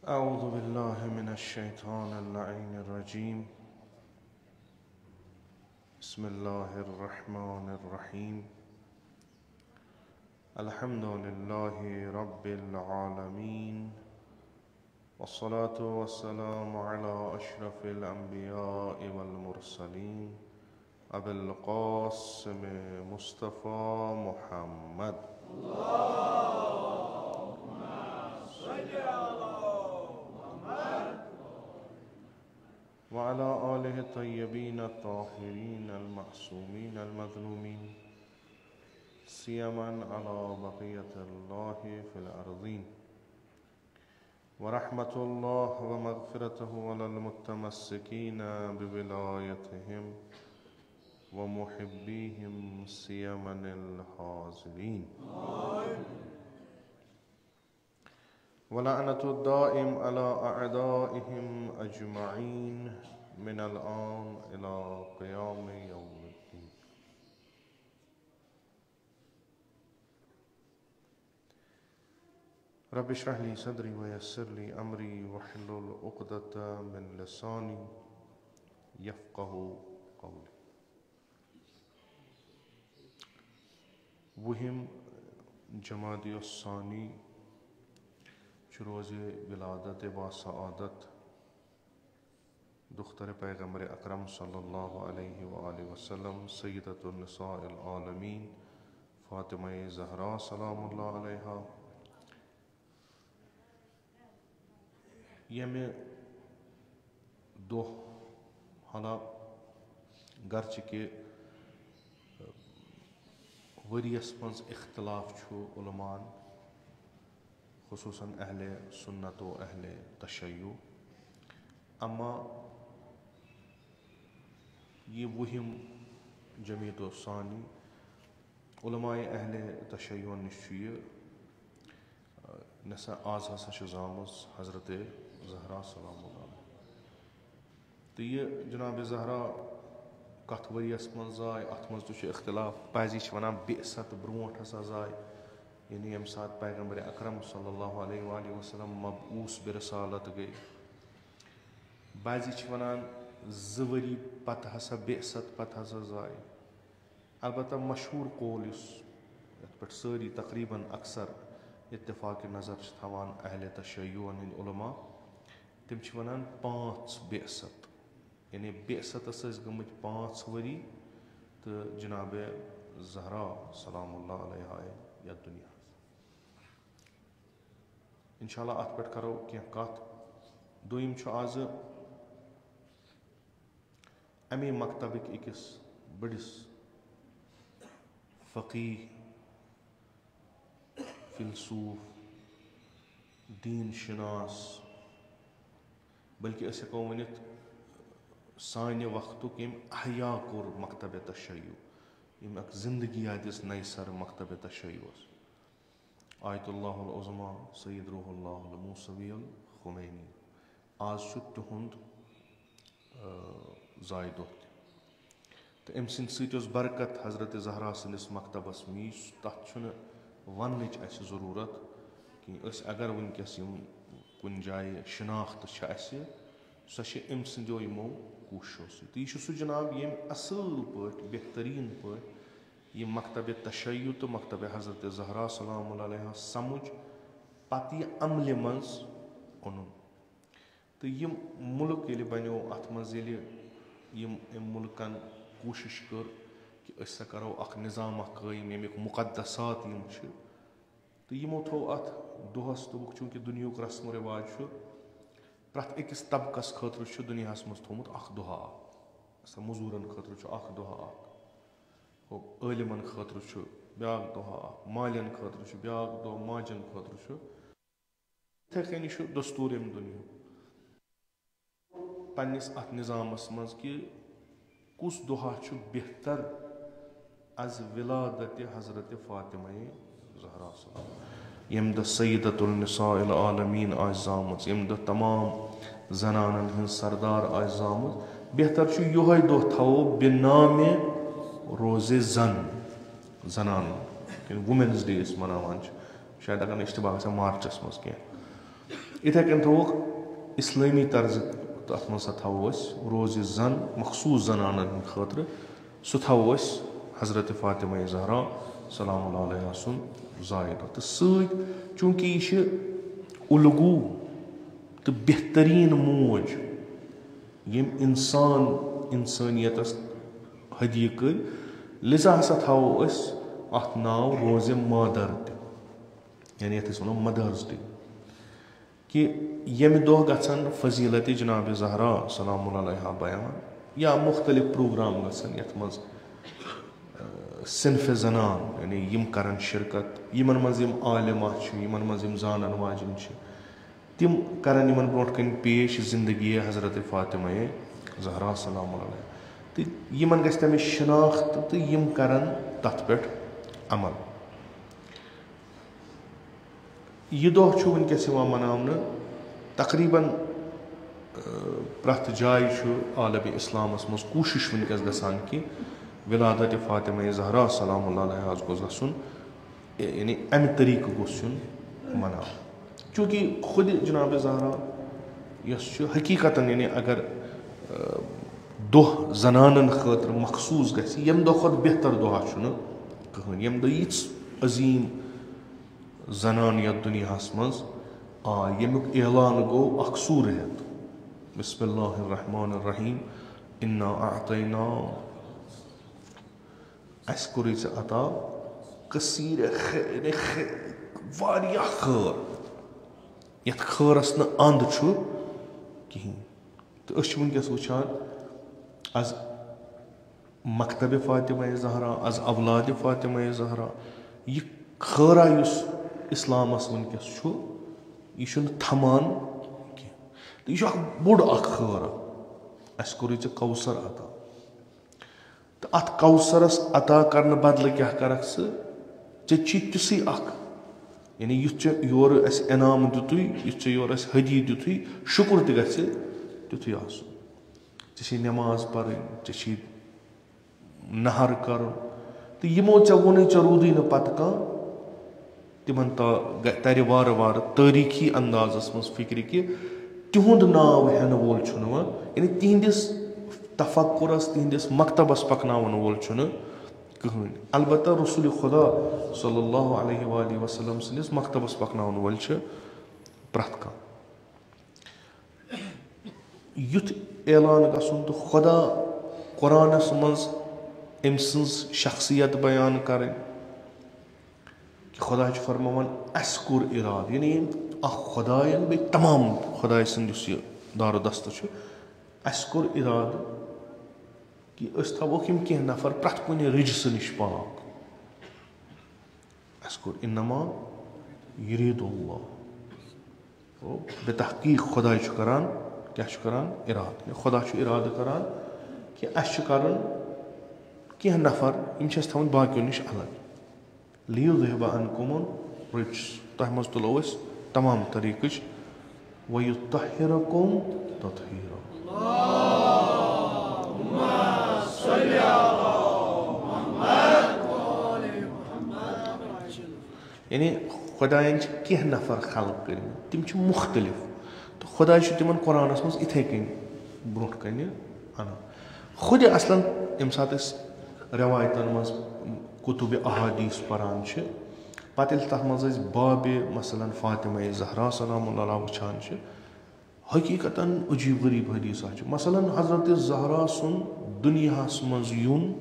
أعوذ بالله من الشيطان اللعين الرجيم. بسم الله الرحمن الرحيم. الحمد لله رب العالمين، والصلاة والسلام على أشرف الأنبياء والمرسلين أبي القاسم مصطفى محمد. اللهم صل على وعلى آله الطيبين الطاهرين المعصومين المظلومين، سيما على بقية الله في الأرضين، ورحمة الله ومغفرته على المتمسكين بولايتهم ومحبيهم سيما الحاضرين، ولعنة الدائم على أعدائهم أجمعين من الآن إلى قيام يوم الدين. رب اشرح لي صدري ويسر لي أمري واحلل عقدة من لساني يفقه قولي. وهم جمادی الثانی روز ولادت و سعادت دختر پیغمبر اکرم صلی اللہ علیہ وآلہ وسلم سیدۃ النساء العالمین فاطمہ زہرا سلام اللہ علیہا یمہ دہ حالا گرچہ کہ وریس مز اختلاف چھُ علمان خصوصاً اہل سنت و اہل تشیع، اما یہ وہم جمیعت و ثانی علماء اہل تشیع نش نسا آز ہسا چھ زامٕژ حضرت زہرا سلام اللہ علیہ تو یہ جناب زہرا کتھ ؤریس منٛز زاے اتھ منٛز تہِ چھُ اختلاف، بعضی چھِ ونان بعثت برونٛٹھ ہسا زاے، یعنی ییٚمہِ ساتہٕ پیغمبر اکرم صلی اللہ علیہ وآلہ وسلم مبعوث برسالت گٔے، بعضی چھِ ونان 2 ؤری پتہٕ ہسا بعثت پتہٕ ہسا زاے. البتہ مشہوٗر قول یُس یتھ پٮ۪ٹھ سٲری تقریٖباً اکثر اتفاق نظر چھِ تھاوان اہل تشیعن ہٕنٛدۍ علما، تِم چھِ ونان 5 بعثت، یعنی بعثتس ٲسۍ گٔمٕتۍ 5 ؤری تہٕ جناب زہرا سلام اللہ علیہ آیہِ یتھ دُنیاہس. انشاءاللہ اتھ پٮ۪ٹھ کرو کینٛہہ کتھ. دوٚیِم چھُ آز امی مکتبٕکۍ أکِس بٔڑِس فقیح، فِلسوٗف، دیٖن شِناس، بلکہِ أسۍ ہٮ۪کو ؤنِتھ سانہِ وقتُک ییٚمۍ احیا کوٚر مکتبِ تشیع، ییٚمۍ اکھ زندگیہ دِژ نَیہِ سرٕ مکتبِ تشیعس، آیت اللہ العظما سید روح اللہ الموسوی الخمینی. آز چھُ تِہُنٛد زایہِ دۄہ تہِ تہٕ أمۍ سٕنٛدِ سۭتۍ ٲس برکت حضرت زہرا سٕنٛدِس مکتبس میٖج. تتھ چھُنہٕ وننٕچ اسہِ ضروٗرت کینٛہہ. أسۍ اگر وٕنکیٚس یِم کُنہِ جایہِ شناخت چھِ اسہِ، سۄ چھِ أمۍ سٕنٛدیو یِمو کوٗششو سۭتۍ. تہٕ یہِ چھُ سُہ جناب ییٚمۍ اصٕل پٲٹھۍ بہتریٖن پٲٹھۍ یہِ مکتبِ تشیع تہٕ مکتبِ حضرت زہرا سلام اللہ علیہ سمجھ پتہٕ یہِ عملہِ منٛز اوٚنُن. تہٕ یِم مُلک ییٚلہِ بنیو، اتھ منٛز ییٚلہِ یِم أمۍ مُلکن کوٗشش کٔر کہِ أسۍ ہسا کرو اکھ نظام اکھ قٲیِم ییٚمیُک مُقدسات یِم چھِ، تہٕ یِمو تھوٚو اتھ دۄہس دوٚپُکھ چوٗنٛکہِ دُنیہُک رسم و رِواج چھُ پرٛٮ۪تھ أکِس طبقس خٲطرٕ چھُ دُنیاہس منٛز تھوٚومُت اکھ دۄہا اکھ، موٚزوٗرن خٲطرٕ چھُ اکھ دۄہا اکھ، عٲلمن خٲطرٕ چھُ بیٛاکھ دۄہا اکھ، مالٮ۪ن خٲطرٕ چھُ بیٛاکھ دۄہ، ماجن خٲطرٕ چھُ. یِتھٕے کٔنی چھُ دستوٗر اَمہِ دُنیہُک پننِس اتھ نظامس منٛز کہِ کُس دۄہا چھُ بہتر از ولادت حضرت فاطمہ زہرا سلام، ییٚمہِ دۄہ سیدۃ النساء العالمیٖن آسہِ زامٕژ، ییٚمہِ دۄہ تمام زنانن ہٕنٛز سردار آسہِ زامٕژ. بہتر چھُ یِہوے دۄہ تھاوو بِنامِ روزِ زنان وومینٕز ڈے أسۍ مناوان چھِ، شاید اگر نہٕ اشتباہ گژھِ مارچس منٛز کینٛہہ. یِتھَے کٔنۍ تھوٚوُکھ اِسلٲمی طرزٕ تَتھ منٛز ہسا تھاوو أسۍ روزِ زَن مخصوٗص زنانَن ہٕنٛدِ خٲطرٕ سُہ تھاوو أسۍ حضرت فاطمہ زہرا سلام اللہ علیہ سُنٛد زایہِ دۄہ تہٕ سۭتۍ چوٗنٛکہِ یہِ چھِ اُلگوٗ تہٕ بہتریٖن موج ییٚمۍ اِنسٲنیتَس ہدیہِ کٔرۍ لِذا ہسا تھاوو أسۍ اَتھ ناو روزِ مادر تہِ یعنی یَتھ أسۍ وَنو مَدٲرٕز ڈے کہِ ییٚمہِ دۄہ گژھن فضیٖلتِ جِنابِ زہرا سلام اللہ علیہ بیان یا مُختلِف پروگرام گژھن یَتھ منٛز صنفہِ زنان یعنی یِم کَرَن شِرکت یِمن منٛز یِم عالِمہ چھِ یِمن منٛز یِم زانن واجٮ۪ن چھِ تِم کَرَن یِمن برونٛٹھ کَنۍ پیش زندگی حضرت فاطمہ زہرا سلام اللہ علیہ تہٕ یِمن گژھِ تَمِچ شِناخت تہٕ یِم کَرَن تَتھ پٮ۪ٹھ عمل یہِ دۄہ چھُ وٕنکیٚس یِوان مَناونہٕ تقریٖباً پرٛٮ۪تھ جایہِ چھُ عالمِ اِسلامَس منٛز کوٗشِش وٕنکیٚس گژھان کہِ وِلادتِ فاطمہ زہرا سلام اللہ علیہ حظ گوٚژھ گژھُن یعنی اَمہِ طریٖقہٕ گوٚژھ یُن مَناونہٕ چوٗنٛکہِ خۄدِ جِنابِ زہرا یۄس چھُ حقیٖقتاً یعنی اگر دۄہ زنانن خٲطرٕ مخصوٗص گژھِ ییٚمہِ دۄہ کھۄتہٕ بہتر دۄہا چھُنہٕ کٕہٕنۍ ییٚمہِ دۄہ یِژھ عظیٖم زنان یَتھ دُنیاہَس منٛز آے ییٚمیُک اعلان گوٚو اکھ سوٗرت بسم اللہ الرحمٰن الرحیٖم اِنا اعطینا اَسہِ کوٚرُے ژےٚ عطا کثیٖر واریاہ خٲر یَتھ خٲرَس نہٕ اَنٛد چھُ کِہیٖنۍ تہٕ أسۍ چھِ وٕنکیٚس وٕچھان آز مکتبِ فاطمہ زہرا آز اولادِ فاطمہ زہرا یہِ خٲرا یُس اِسلامَس وٕنکیٚس چھُ یہِ چھُنہٕ تھمان کینٛہہ تہٕ یہِ چھُ اکھ بوٚڑ اکھ خٲرا اَسہِ کوٚرُے ژےٚ کوثر عطا تہٕ اَتھ کوثرَس عطا کرنہٕ بدلہٕ کیٛاہ کَرکھ ژٕ ژےٚ چھُے تِژھٕے اکھ یعنی یُتھ ژےٚ یورٕ اَسہِ انعام دِتُے یُتھ ژےٚ یورٕ اَسہِ ہدی دِتُے شُکُر تہِ گژھِ تِتھُے آسُن ژےٚ چھے نٮ۪ماز پَرٕنۍ ژےٚ چھے نہر کَرُن تہٕ یِمو ژےٚ ووٚنُے ژےٚ روٗدُے نہٕ پَتہٕ کانٛہہ تِمن تَرِ وارٕ وارٕ تٲریٖخی اندازس منٛز فِکرِ کہِ تِہُنٛد ناو ہٮ۪نہٕ وول چھُنہٕ وۄنۍ یعنی تِہنٛدِس تفکُرس تِہنٛدِس مکتبس پکناون وول چھُنہٕ کٕہٕنۍ البتہ رسولِ خۄدا صلی اللہ علیہ وآلہ وسلم سٕنٛدِس مکتبس پکناون وٲلۍ چھِ پرٛٮ۪تھ کانٛہہ یُتھ اعلان گژھُن تہٕ خۄدا قۄرانس منٛز أمۍ سٕنٛز شخصیت بیان کرٕنۍ کہِ خۄدا چھُ فرماوان اَسہِ کوٚر اِرادٕ یعنی اکھ خۄداین بیٚیہِ تمام خۄداے سُنٛد یُس یہِ دارودستہٕ چھُ اَسہِ کوٚر اِرادٕ کہِ أسۍ تھاوہوکھ یِم کینٛہہ نفر پرٛٮ۪تھ کُنہِ رِجسہٕ نِش پاک اَسہِ کوٚر اِنما یُریٖدُ اللہ بے تحقیٖق خۄداے چھُ کران کیٛاہ چھُ کران اِرادٕ خۄدا چھُ اِرادٕ کران کہِ اَسہِ چھُ کرُن کینٛہہ نفر یِم چھِ اَسہِ تھاوٕنۍ باقیو نِش الگ لیُذہِبَ عنکُمُ الرِجس تۄہہِ منٛز تُلو أسۍ تمام طریٖقٕچ وَیُطَہِّرَکُم تَطہیٖرًا یعنی خۄدایَن چھِ کینٛہہ نفر خلق کٔرمٕتۍ تِم چھِ مُختٔلِف تہٕ خۄداے چھُ تِمن قۄرانَس منٛز یِتھٕے کٔنۍ برونٛٹھ کَنہِ اَنان خۄدِ اَصلن ییٚمہِ ساتہٕ أسۍ رٮ۪وایتن منٛز کُتُبہِ احادیٖث پران چھِ پتہٕ ییٚلہِ تتھ منٛز أسۍ بابِ مثلاً فاطمہ زہرا سلام اللہ وٕچھان چھِ حقیٖقتاً عجیٖب غریٖب حدیٖثا چھِ مثلاً حضرت زہرا سُنٛد دُنیاہس منٛز یُن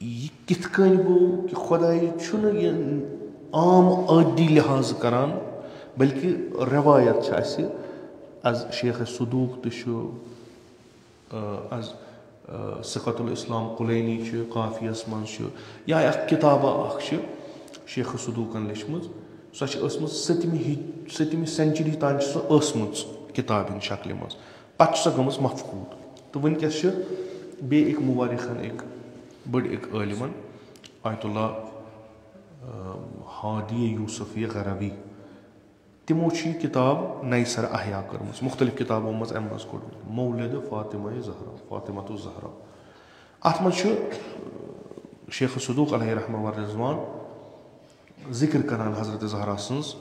یہِ کِتھ کٔنۍ گوٚو کہِ خۄداے چھُنہٕ یہِ عام عٲدی لحاظ کران بلکہِ رٮ۪وایت چھِ اَسہِ از شیخ صدوٗق تہِ چھُ از صِفت الاسلام قُلینی چھُ قافیس منٛز چھُ یا اکھ کِتابہ اکھ چھِ شیخ صدوٗقن لیچھمٕژ سۄ چھِ ٲسمٕژ سٔتمہِ سینچری تام چھِ سۄ ٲسمٕژ کِتابہِ ہِنٛدِ شکلہِ منٛز پتہٕ چھِ سۄ گٔمٕژ مفقوٗد تہٕ وٕنکیٚس چھِ بیٚیہِ أکۍ مُوَرِخن أکۍ بٔڑۍ أکۍ عٲلِمن آیت اللہ ہادی یوٗسف غروی تِمو چھِ یہِ کِتاب نَیہِ سرٕ احیا کٔرمٕژ مُختٔلِف کِتابو منٛز اَمہِ منٛز کوٚڑمُت مولِدِ فاطمہ زہرا فاطمۃ زہرا اَتھ منٛز چھُ شیخ صدوٗق علیہ رحمہ ورضوان ذِکر کران حضرت زہرا سٕنٛز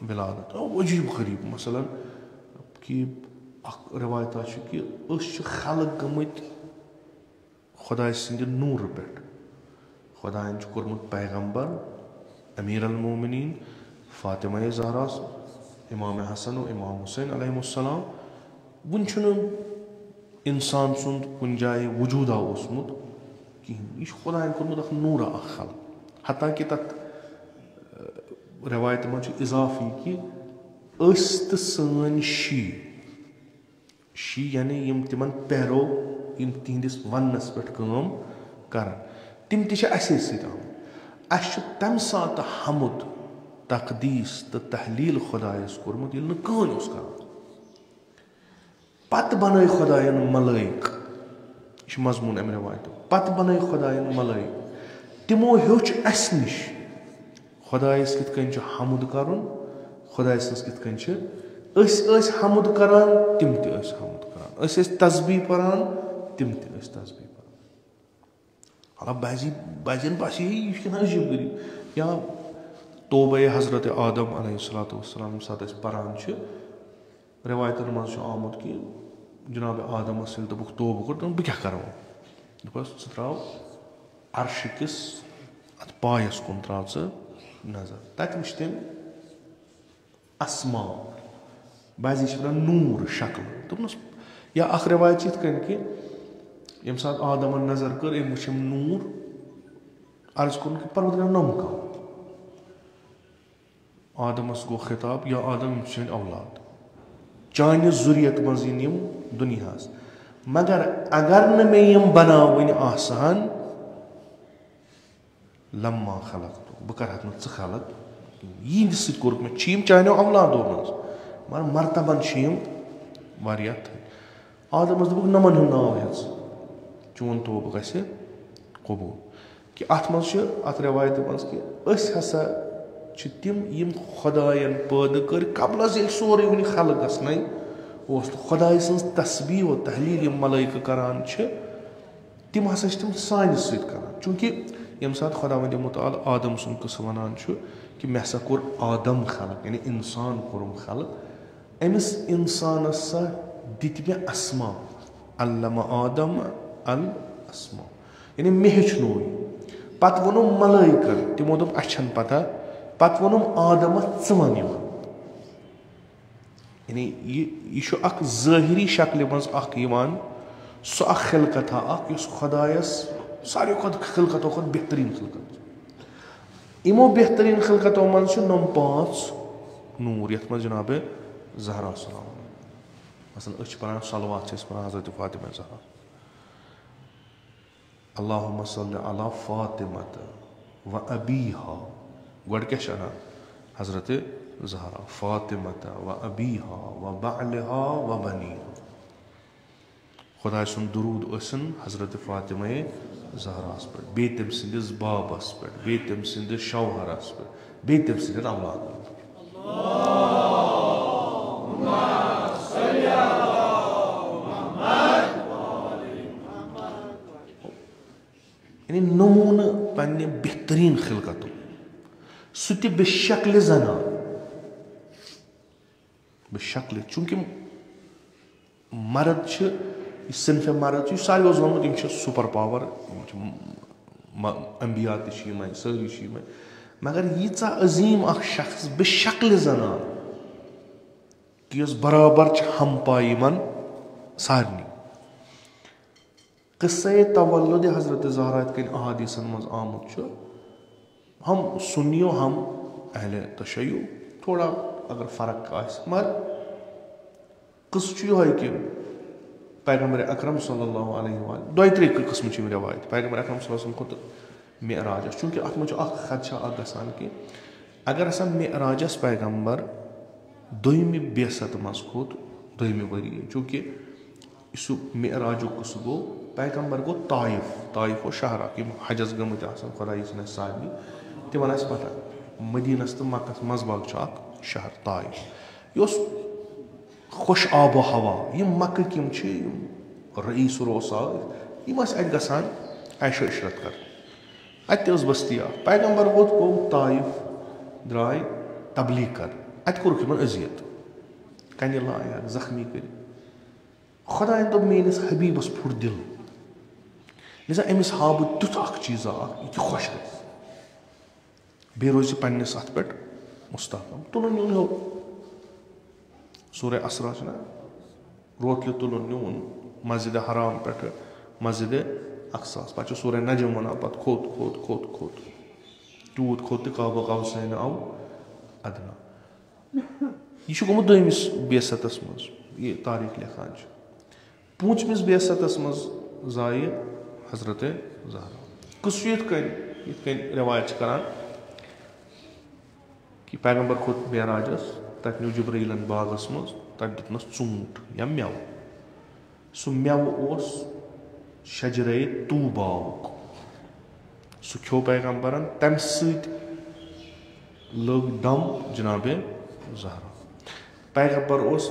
बिलादत अजीब गरीब मसलन कि रिवायत कि खलक गमत खुदा सद नूर पे खुदायन कोर्मुत पैगम्बर अमीर अल मोमिनीन फातिमा ज़हरा इमाम हसन और इमाम हुसैन अलैहिमुस्सलाम वन इंसान सुंद कुन जाए वजूदा ओसमुत कहीं यह खुदायन कोर्मुत नूर खल हता कि तथ रवायत मज इजाफी कि तो सन शी यानी यम तिमन पैरो यम तिहंदिस वनस पे काम कर तिम तसे सत तम सात हमुद तकदीस तो तहलील खुदायस कोर्मुत ये कहन कर पत बन खुदायन मलाइक यह मजमून अम रवायत पत बन खुदायन मलाइक तिमो हेच अस निश खुदायस कित कन हमुद कर खुदायस कित कन हमुद करान तिम हमुद करान तस्बीह परान तिम तस्बीह परान अल्लाह बाजियन बास यह अजीब गरीब या तोबे हजरत आदम अलैहिस्सलाम सात परान रिवायतन मज आमुत कि जनाब आदमस दोपुक तोबह कोर बह क्या करो दोपस त्रा अर्श किस अत पायस कुन त्रा नजर तत वुच तम अस्मा बाजी नूर शक्ल दोपनस या अख रिवायत यथ कन कि यम सात आदमन नजर कर अम वुचम नूर अर्ज कोन कि परवरदिगार नम कम आदमस गो खिताब या आदम चन औलाद चान जुरियत मज इन दुनियास मगर अगर न मे यम बनावन आसान लम्मा खलक बह कर च खलक यह सत मे चानो औलादो मज मगर मरतबन वारिया आदमस दोपुक नमन हुंद नाव हेज चोन तोब गसे कबूल कि अत मज अत रवायत मज कि हसा तिम यम खुदायन पैदा कर कबल सोरे वन खल गसन खुदाय सज तस्बीह व तहलील मलाइक करान तिम हसा तम सान सत करान चूँकि यम सात खुदावंद मुताल आदम सुन कस वनान कि मे हसा कोर आदम खलक यानी इंसान कोरम खलक अमिस इंसान सा दित मे अस्मा अल्लमा आदम अल अस्मा यानी मे हेचनो पत वोनो मलाइकन तिमो दोप अच्छन पता पत वोनुम आदम वन यानी यह ज़ाहिरी शक्ल मज सह खिलकत खुदायस सारे खिलकतों खुद बेहतरीन खिलकत इमो बेहतरीन खिलकतों मज नम 5 नूर यथ मज जनाब ज़हरा मसलन परान सलवात परान हज़रत फातिमा ज़हरा अल्लाहुम्मा सल्लि अला फातिमत व अबीहा गड क्या हज़रत ज़हरा फातिमत व अबीहा व बालिहा व बनीहा खुदा सुन दुरूद असन हज़रत फातिमा ज़हरास पे बे तम सिंदिस बाबस पे बे तम सिंदिस शौहरस पे बे तम सिंदिस औलाद यानी नमून पन्ने बेहतरीन खिलकतों सह बेशक्ल जना बेशक्ल चूँकि मर्द सिनफ मर्द सारे वोनमुत सुपर पावर अम्बिया तमें सारी मगर यीचा अजीम शख्स बेशक्ल जना कि बराबर हम पाई मन सारनी क़िस्से तवल्लुद हज़रत ज़हरा कन अहादीसन मज आमुत हम सुन्नियो हम अहले तशय्युअ थोड़ा अगर फ़र्क मगर क़िस्सा यह कि पैगम्बर अकरम सल्लल्लाहु अलैहि वसल्लम दोय त्रे किस्म रवायत पैगम्बर अकरम सल्लल्लाहु अलैहि वसल्लम मेराज चूँकि अत मज खदशा गसान कि अगर हसा मेराजस पैगम्बर दोयमि बेसत मज खोत दोयमि वरी चूँकि मेराज किस्सा गो पैगम्बर गो ताइफ वो शहरा कि हजस गमत खुदाई सन सारनी तिमन पता मदीनस तो मक्कस मजबाग शहर ताइफ यह खुश आबो हवा यम मक्क यम रईस रोसा यम गसान ऐशो इशरत कर अत बस्ती पैगम्बर वोत गो ताइफ द्राय तबलीग कर اَتہِ کوٚرُکھ یِمن أذیت کَنہِ لایَکھ زخمی کٔرِتھ خۄدایَن دوٚپ میٲنِس حبیٖبَس پھُٹ دِل لِذا أمِس ہاو بہٕ تیُتھ اکھ چیٖزا اکھ یہِ تہِ خۄش گژھِ بیٚیہِ روزِ یہِ پنٛنِس اَتھ پٮ۪ٹھ مُستحکم تُلُن نیُن ہیوٚر سورہ اسرا چھُنہ روتلہِ تُلُن نیوٗن مسجِدِ حرام پٮ۪ٹھٕ مسجِدِ اقصاہَس پَتہٕ چھُ سورہ نجم وَنان پَتہٕ کھوٚت کھوٚت کھوٚت کھوٚت تیوٗت کھوٚت تہِ قاب قوسین او ادنا یہِ چھُ گوٚمُت دوٚیمِس بیسَتَس منٛز یہِ تاریٖخ لیکھان چھُ پوٗنٛژمِس بیسَتَس منٛز زایہِ حضرتِ زہرا قٕصہٕ چھُ یِتھ کٔنۍ رِوایت چھِ کران کہِ پیغمبر کھوٚت معراجَس تَتہِ نیوٗ جبریٖلَن باغَس منٛز تَتہِ دیُتنَس ژوٗنٛٹھ یا مٮ۪وٕ سُہ مٮ۪وٕ اوس شجرے طوٗباہُک سُہ کھیوٚو پیغمبرن تَمہِ سۭتۍ لٔگ دم جِنابِ زہرا پیغمبر اوس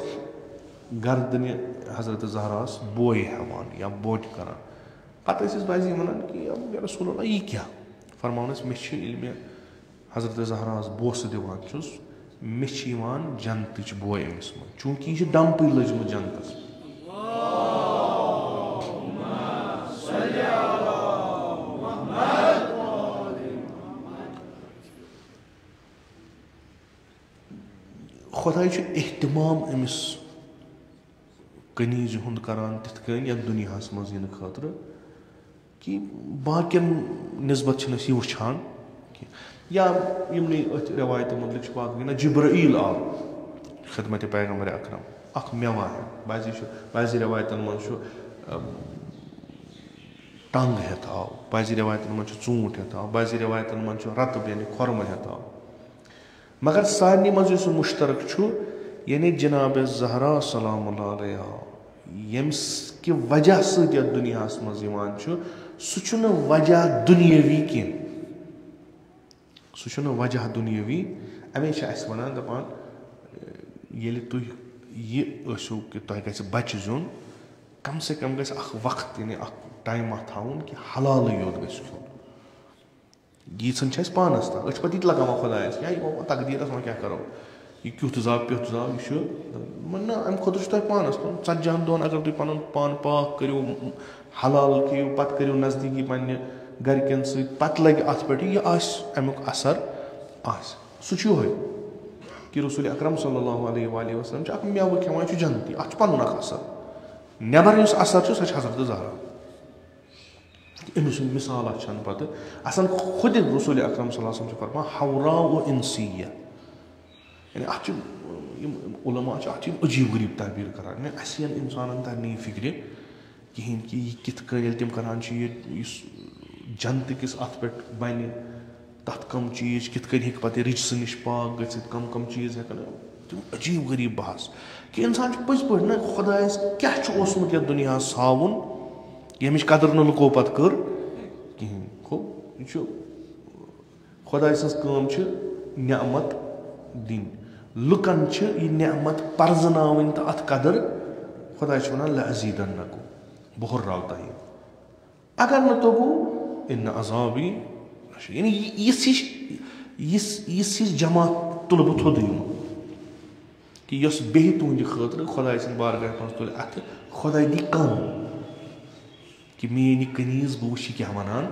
گردنہِ حضرت زہراہَس بوے ہٮ۪وان یا بوٹہِ کران پتہٕ ٲسۍ أسۍ بازی وَنان کہِ یا رسول اللہ یہِ کیٛاہ فرماوُن ٲسۍ مےٚ چھِ ییٚلہِ مےٚ حضرت زہراہَس بوسہٕ دِوان چھُس مےٚ چھِ یِوان جنتٕچ بوے أمِس منٛز چوٗنٛکہِ یہِ چھِ ڈمپٕے لٔجمٕژ جنتَس خۄداے چھُ احتِمام أمِس کنیٖزِ ہُنٛد کران تِتھ کٔنۍ یَتھ دُنیاہَس منٛز یِنہٕ خٲطرٕ کہِ باقین نِسبت چھِنہٕ أسۍ یہِ وٕچھان کینٛہہ یا یِمنٕے أتھۍ رٮ۪وایتہِ مُتعلِق چھِ باقٕے نہ جبرائیل آو خدمتِ پیغمبرِ اکرم اکھ مٮ۪وہ ہٮ۪تھ بعضی رٮ۪وایتن منٛز چھُ ٹنٛگ ہٮ۪تھ آو بعضی رٮ۪وایتن منٛز چھُ ژوٗنٛٹھ ہٮ۪تھ آو بعضی رٮ۪وایتن منٛز چھُ رتہٕ یعنی خۄرمہٕ ہٮ۪تھ آو مگر سارنٕے منٛز یُس مُشترک چھُ یعنی جِنابِ زہرا سلام اللہ علیہا ییٚمہِ کہِ وجہ سۭتۍ یتھ دُنیاہس منٛز یِوان چھُ سُہ چھُنہٕ وجہ دُنیٲوی کینٛہہ سُہ چھُنہٕ وجہ دُنیٲوی اَمے چھِ اَسہِ وَنان دَپان ییٚلہِ تُہۍ یہِ ٲسِو کہِ تۄہہِ گژھِ بَچہِ زیُن کم سے کم گژھِ اکھ وقت یعنی اکھ ٹایما تھاوُن کہِ حلالٕے یوت گژھِ کھیوٚن ییٖژھن چھِ اَسہِ پانس تام أسۍ چھِ پتہٕ یہِ تہِ لگاوان خۄدایس یا یہِ گوٚو تقدیٖرس وۄنۍ کیٛاہ کرو یہِ کیُتھ زاو پیُتھ زاو یہِ چھُ نہ اَمہِ خٲطرٕ چھُ تۄہہِ پانس کُن 40 دۄہن اگر تُہۍ پنُن پان پاک کٔرِو حلال کھیٚیِو پتہٕ کٔرِو نزدیٖکی پننہِ گرِکٮ۪ن سۭتۍ پتہٕ لگہِ اتھ پٮ۪ٹھ یہِ آسہِ امیُک اثر آسہِ سُہ چھُ یِہوے کہِ رسول اکرم صلی اللہ علیہ وسلم چھُ اکھ مٮ۪وٕ کھٮ۪وان یہِ چھُ جنتی اتھ چھُ پنُن اکھ اثر نٮ۪بر یُس اثر چھُ سۄ چھِ حضرت زہرا أمۍ سُنٛد مِثالا چھنہٕ پتہٕ آسان خۄدِ رسول اکرم صلی اللہ علیہ وسلم چھُ فرمان حورا و انسیہ یعنی اتھ چھِ یِم علما چھِ اتھ چھِ یِم عجیٖب غریٖب تعبیٖر کران یعنی اَسہِ یَنہٕ اِنسانن ترِ نہٕ یہِ فِکرِ کِہینۍ کہِ یہِ کِتھ کٔنۍ ییٚلہِ تِم کران چھِ یہِ یُس جنتہٕ کِس اتھ پٮ۪ٹھ بنہِ تتھ کم چیٖز کِتھ کٔنۍ ہیٚکہِ پتہٕ رِجسہٕ نِش پاک گٔژھِتھ کم چیٖز ہٮ۪کن تِم عجیٖب غریٖب بحث کہِ اِنسان چھُ پٔزۍ پٲٹھۍ نہ خۄدایس کیٛاہ چھُ اوسمُت یتھ دُنیاہس ہاوُن ییٚمِچ قدٕر نہٕ لُکو پتہٕ کٔر کِہینۍ گوٚو یہِ چھُ خۄداے سٕنٛز کٲم چھِ نعمت دِنۍ لُکن چھِ یہِ نعمت پرزناوٕنۍ تہٕ اتھ قدٕر خۄداے چھُ ونان لأزیٖدنکُم بہٕ ہُرراو تۄہہِ اگر نہٕ توٚگوٗ اِنَّ عذابی یعنی یِژھ ہِش جماعت تُلہٕ بہٕ تھوٚدُے یِمن کہِ یۄس بیٚہہِ تُہنٛدِ خٲطرٕ خۄداے سٕنٛدِ بارگاہہِ منٛز تُلہِ اَتھٕ خۄداے دی کم کہِ میٲنۍ یہِ کنیٖز بہٕ وٕچھِ یہِ کیٛاہ وَنان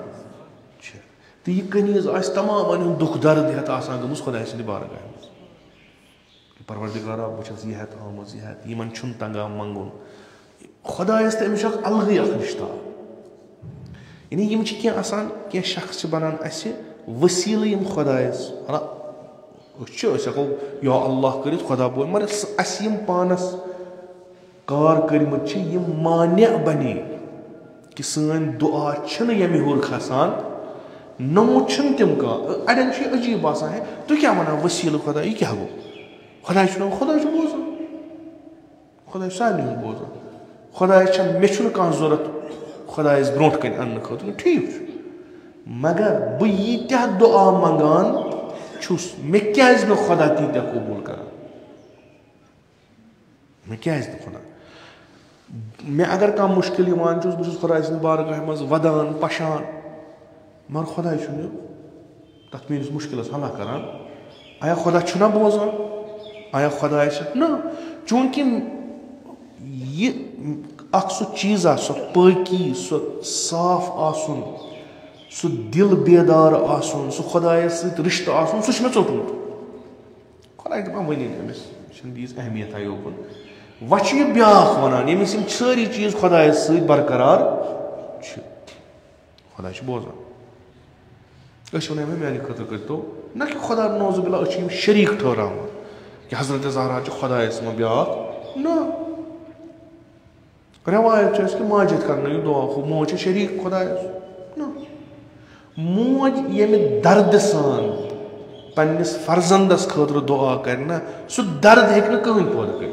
چھِ تہٕ یہِ کنیٖز آسہِ تمامن ہُنٛد دُکھ درد ہٮ۪تھ آسان گٔمٕژ خۄداے سٕنٛدِ بارگاہہِ منٛز پروردِگارا بہٕ چھَس یہِ ہٮ۪تھ آمٕژ یہِ ہٮ۪تھ یِمن چھُنہٕ تگان منٛگُن خۄدایس تہٕ أمِس چھُ اکھ الگٕے اکھ رِشتہٕ یعنی یِم چھِ کینٛہہ آسان کینٛہہ شخص چھِ بنان اَسہِ ؤسیٖلہٕ یِم خۄدایس أسۍ ہٮ۪کو یا اللہ کٔرِتھ خۄدا بول مگر اَسہِ یِم پانس کار کٔرمٕتۍ چھِ یِم مانع بنے کہِ سٲنۍ دُعا چھِنہٕ ییٚمہِ ہیوٚر کھسان نوٚمُت چھِنہٕ تِم کانٛہہ اڑٮ۪ن چھُ یہِ عجیٖب آسان ہے تُہۍ کیٛاہ ونان ؤسیٖلہٕ خۄدا یہِ کیٛاہ گوٚو خۄداے چھُنہ خۄداے چھُ بوزان خۄداے چھُ سارنٕے ہُنٛد بوزان خۄدایس چھنہٕ مےٚ چھُنہٕ کانٛہہ ضوٚرتھ خۄدایس برونٛٹھ کَنہِ اننہٕ خٲطرٕ ٹھیٖک چھُ مگر بہٕ ییٖتیٛاہ دُعا منٛگان چھُس مےٚ کیٛازِ نہٕ خۄدا تیٖتیٛاہ قبوٗل کران مےٚ کیٛازِ نہٕ خۄدا مےٚ اگر کانٛہہ مُشکِل یِوان چھُس بہٕ چھُس خۄداے سٕنٛدِ بارگاہہِ منٛز ودان پشان مگر خۄداے چھُنہٕ تتھ میٲنِس مُشکِلس حلہ کران آیا خۄدا چھُنہ بوزان आया खुदा ना चूंकि ये सो चीज़ सो पाकी सो साफ आसन सो दिल बेदार आसन सो खुदायस सत रिश्त आसन सह मे चोटमुत खुदा दपान वन अमिस दीज अहमियत योकुन वह यह ब्याख वनान यमिस यम सारी चीज़ खुदायस सत बरकरार खुदा बोजान वन मेरे खतर करतो ना कि खुदा नौजुबिल्ला शरीक ठहरान कि हजरत ज़हरा खुदायस मा ब्याख ना रवायत कि माजिद कर दुआ मोज शरीक खुदायस ना मोज ये दर्द सान पन्निस फर्जंदस खतर दुआ कर सह दर्द हेक न कहीं पैदा कर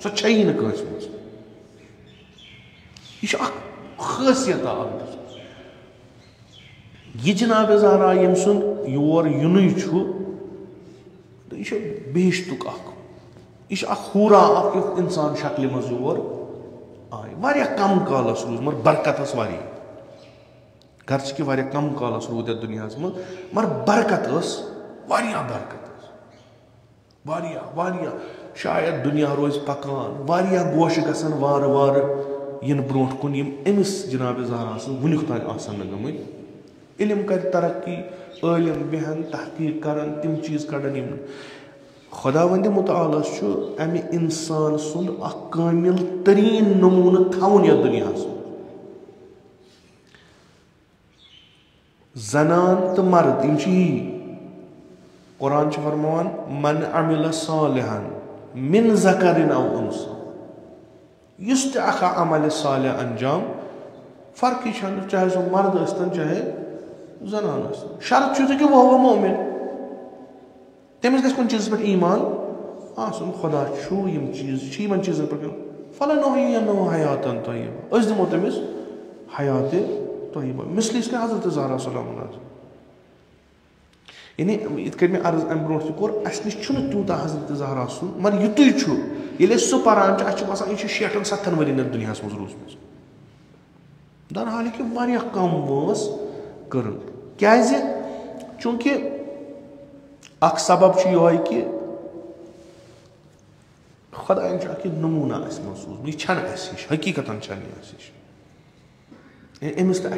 सह छई न कंस मज यह खासियत यह जनाब ज़हरा यम सुंद योर युन यह बेशतुक यह हूरा इंसान शक्ल मज योर आय वारिया कम कालस रूज मगर बरकत गर्च कि वारिया कम कालस रूद यथ दुनिया मज मगर बरकत वारिया बरकत वारिया वारिया शायद दुनिया रोज पकान वारिया गोश गसन वार वार इन ब्रोट कुन यम अमिस जनाब ज़हरा वुनिक तान आसन न गमत इल्म कर तरक्की आलिम बेहन तहकीक करन तिम चीज कड़न यम खुदावंद मुताला अमि इंसान सुंद कामिल तरीन नमून थवन यथ दुनिया जनान तो मर्द यम कुरान फरमान मन अमिल सालिहन मिन ज़करिन औ उन्सा युस ते अखा अमल सालिह अंजाम फर्क चाहे सो मर्द अस्तन चाहे जनान अस्तन शर्त कि वह मोमिन तमिस गछ कुन चीज़ पे ईमान आसन खुदा यम चीज इन चीजन पे फलनुहय्यन्नहु हयातन तय्यबा अस दिमो तमिस हयात तय्यबा मिसल इसके हजरत ज़हरा सलाम यानी इत कर अर्ज अम ब्रो कोर अस नश तूता हजरत ज़हरा सुन मगर युत सह पान बसान यह 60-70 वरी दुनिया मज रूजम दर हाल कि वह कम वस कर चूंकि अख सबब यह कि खुदायन नमूना महसूस यह हकीकत अमिस तो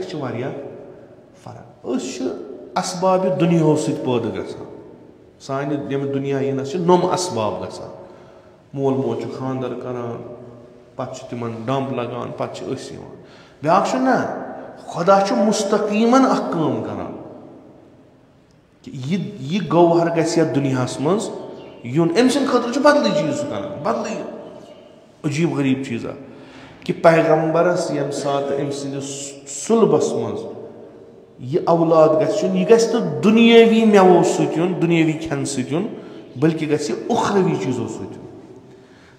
फर्क असबाब दुनिया सत पैदा गसान सान दुनिया यनस नम असबाब गसान मोल मोज खानदर करान पे तिमन डंप लगान पे ब्या ना खुदा मुस्तकीमन काम करान यह गौहर गया दुनिया मज यून अम सद खतर बदल चीज कर बदल अजीब गरीब चीज़ा कि पैगम्बरस यम सात अम सुलबस मज यह औलाद गु दुनियावी मेवो सुन दुनियावी खन सुन बल्कि गि उखरवी चीज़ों सुन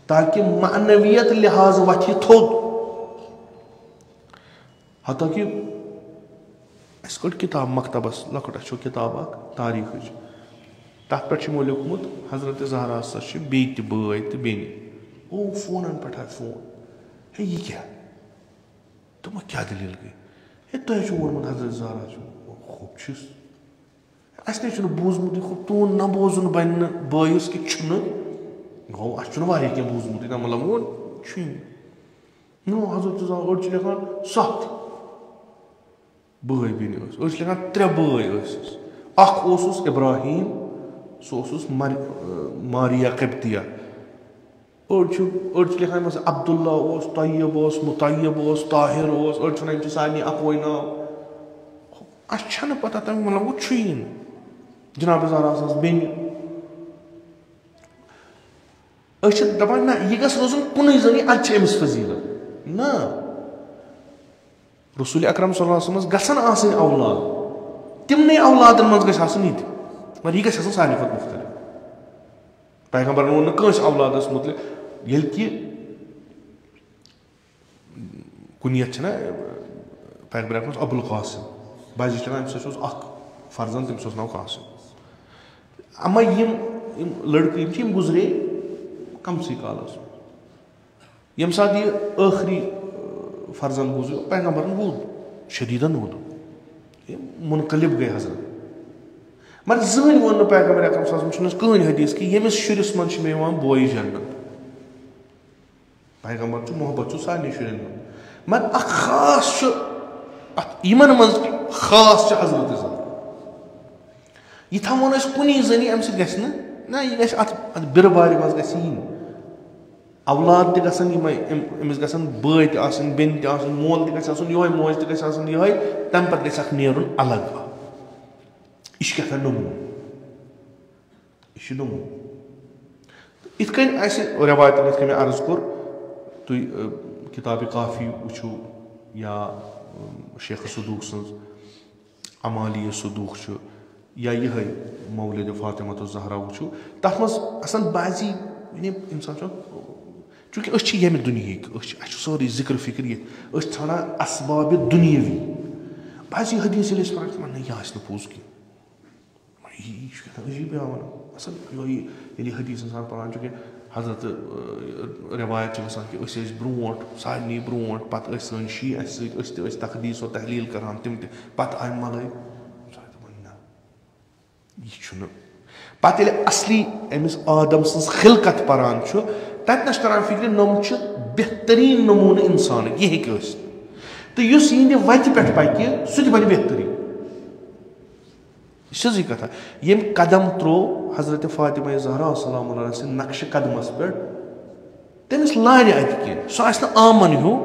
ताकि मानवियत लिहाज वथि थोद हता कि अस कड़ किताब मकतबस लकट अच्छो किताब तारीख तथ पे लिखमुत हजरत ज़हरा बे बाय तो बेन ओ फोन पे फोन हे यह क्या तुम क्या दलील गई हे तुम वोनमुत हजरत ज़हरा खूब अस ने बूजमुत खूब तून न बोजुन बन बायस कि गो अस क्या बूजमुत ना मतलब वो नो हजरत ज़हरा अड़ लिखान 7 बाय बेन लिखान 3 बाय इब्राहिम सह मारिया कब्तिया अड़ लिखान अब्दुल्ला तय्यब मुतय्यब ताहिर अड़ सारे अकोई नाव अस पता तम मतलब वो जनाब ज़हरा बेन दपान ना यह गस रोजन कुन जन अत अमिस फजीलत ना रसूल अकरम सल्लल्लाहु अलैहि वसल्लम गसन आसन औलाद तिमने औलादन मज गस आसन ये मगर यह गस सारे खुद मुख्तलिफ पैगम्बरन वो कंस औलादस मुतलिक ये कि कुनियत ना पैगम्बर अबुल कासिम बाजी अख फर्जन तमिस नाव कासिम अमा यम लड़के गुजरे कम सी कालस यम सात यह आखिरी फर्जन गुजर पैगम्बरन वूद शदीदन वूद मुनकलिब गए हजरत مگر زٕہٕنۍ ووٚن نہٕ پیغمبر اکرم صلی اللہ علیہ وسلم چھُنہٕ کٕہٕنۍ حدیث کہِ ییٚمِس شُرِس منٛز چھِ مےٚ یِوان بوے جنت. پیغمبر چھُ محبت چھُ سارنٕے شُرٮ۪ن ہُنٛد. مگر اکھ خاص چھُ اتھ یِمن منٛز خاص چھِ حضرت زہرا. یہِ تھاوون أسۍ کُنی زٔنی اَمہِ سۭتۍ گژھِ نہ یہِ گژھِ اتھ بِرٕ بارِ منٛز گژھِ یِنۍ. اولاد تہِ گژھن یِمے أمِس گژھن بٲے تہِ آسٕنۍ بیٚنہِ تہِ آسٕنۍ مول تہِ گژھِ آسُن یِہوے موج تہِ گژھِ آسٕنۍ یِہوے. تمہِ پتہٕ گژھِ اکھ نیرُن الگ اکھ. یہِ چھُ کیٛاہ تھام نموٗن. یہِ چھُ نموٗن. یِتھ کٔنۍ اَسہِ رٮ۪وایتن یِتھ کٔنۍ مےٚ عرض کوٚر تُہۍ کِتابہِ کافی وٕچھِو یا شیخ صدوق سٕنٛز امالیہ صدوق چھُ یا یِہے مولدِ فاطمۃ الزہرا وٕچھِو. تتھ منٛز آسان بعضی یعنی انسان چھُ چوٗنکہِ أسۍ چھِ ییٚمہِ دُنہِکۍ اَسہِ چھُ سورُے ذِکر فِکر ییٚتہِ أسۍ چھِ ژھانڈان اسبابِ دُنیاوی. بعضی حدیث ییٚلہِ أسۍ پران چھِ نہ یہِ آسہِ نہٕ پوٚز کینٛہہ. یہِ چھُ کیٛاہ عجیٖب پیٚوان وَنُن اصل یِہوے ییٚلہِ یہِ حدیث انسان پران چھُ کہِ حضرت رٮ۪وایت چھِ گژھان کہِ أسۍ ٲسۍ برونٛٹھ سارنٕے برونٛٹھ پتہٕ ٲسۍ سٲنۍ شی اسہِ سۭتۍ أسۍ تہِ ٲسۍ تقدیٖس و تحلیٖل کران تِم تہِ پتہٕ آیہِ ملٲے. نہ یہِ چھُنہٕ. پتہٕ ییٚلہِ اصلی أمِس آدم سٕنٛز خلقت پران چھُ تتہِ نس کران فِکرِ نۄم چھِ بہتریٖن نموٗنہٕ اِنسانٕکۍ. یہِ ہیٚکہِ ٲسِتھ تہٕ یُس یِہنٛدِ وتہِ پٮ۪ٹھ پکہِ سُہ تہِ بنہِ بہتریٖن. یہِ چھِ سیٚزٕے کتھا. ییٚمۍ قدم تروو حضرت فاطمہ زہرا سلام اللہ سٕنٛدِ نقشہٕ قدمس پٮ۪ٹھ تٔمِس لارِ اتہِ کینٛہہ. سُہ آسہِ نہٕ آمن ہیوٗ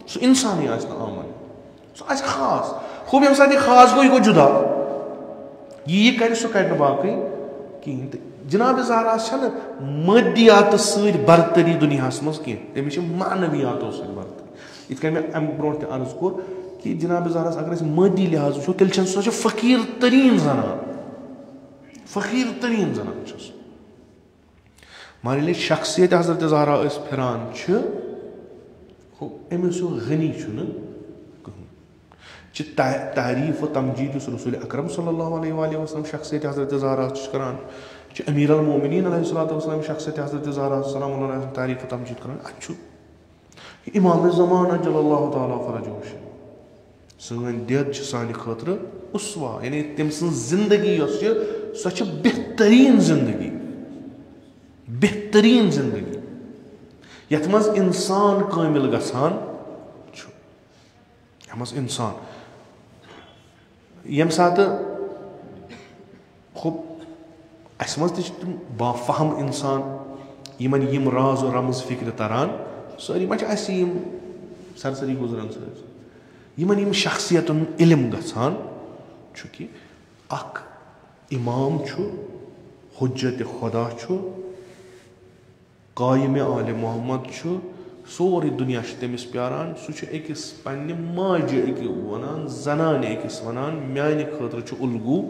سُہ انسانٕے آسہِ نہٕ آمن ہیوٗ سُہ آسہِ خاص. خوٗب ییٚمہِ ساتہٕ یہِ خاص گوٚو یہِ گوٚو جُدا. یہِ کرِ سُہ کرِ نہٕ باقٕے کِہینۍ. تہٕ جناب زہرا چھنہٕ مٲدیاتہٕ سۭتۍ برتری دُنیاہس منٛز کینٛہہ. تٔمِس چھِ معنویاتو سۭتۍ برتری. یِتھ کٔنۍ مےٚ امہِ برونٛٹھ تہِ عرض کوٚر کہِ جناب زہراہس اگر أسۍ مٲدی لحاظ وٕچھو تیٚلہِ چھنہٕ سۄ چھِ فقیٖر تریٖن زنان. فقیٖر تریٖن زنان چھِ سۄ. مگر ییٚلہِ شخصیت حضرت زہرا أسۍ پھِران چھِ أمِس ہیوٗ غنی چھُنہٕ کٕہٕنۍ. چھِ تعریٖف و تمجیٖد یُس رسول اکرم صلی اللہ علیہ وسلم شخصیت حضرت زہرا چھِ کران چھِ امیٖر المومنیٖن علیہ الصلوۃ والسلام شخصیت حضرت زہرا سلام اللہ علیہ تعریٖف و تمجیٖد کران. اَتہِ چھُ امامِ زمانہ اجل اللہ تعالیٰ فرجہ شریٖف. سٲنۍ دٮ۪د چھِ سانہِ خٲطرٕ اُسوا یعنی تٔمۍ سٕنٛز زندگی یۄس چھِ سۄ چھِ بہتریٖن زندگی. بہتریٖن زندگی یتھ منٛز انسان کٲمِل گژھان چھُ. یتھ منٛز انسان ییٚمہِ ساتہٕ خوب اسہِ منٛز تہِ چھِ تِم بافہم انسان یِمن یِم راز و رمز فِکرِ تران. سٲری ما چھِ اَسہِ یِم سرسری گُزران سۭتۍ یِمن یِم شخصیتن ہُنٛد علم گژھان چھُ کہِ اکھ امام چھُ حجت خۄدا چھُ قایمِ آلِ محمد چھُ سورُے دُنیا چھُ تٔمِس پیاران. سُہ چھُ أکِس پننہِ ماجہِ أکِس وَنان زنانہِ أکِس وَنان میانہِ خٲطرٕ چھُ اُلگوٗ.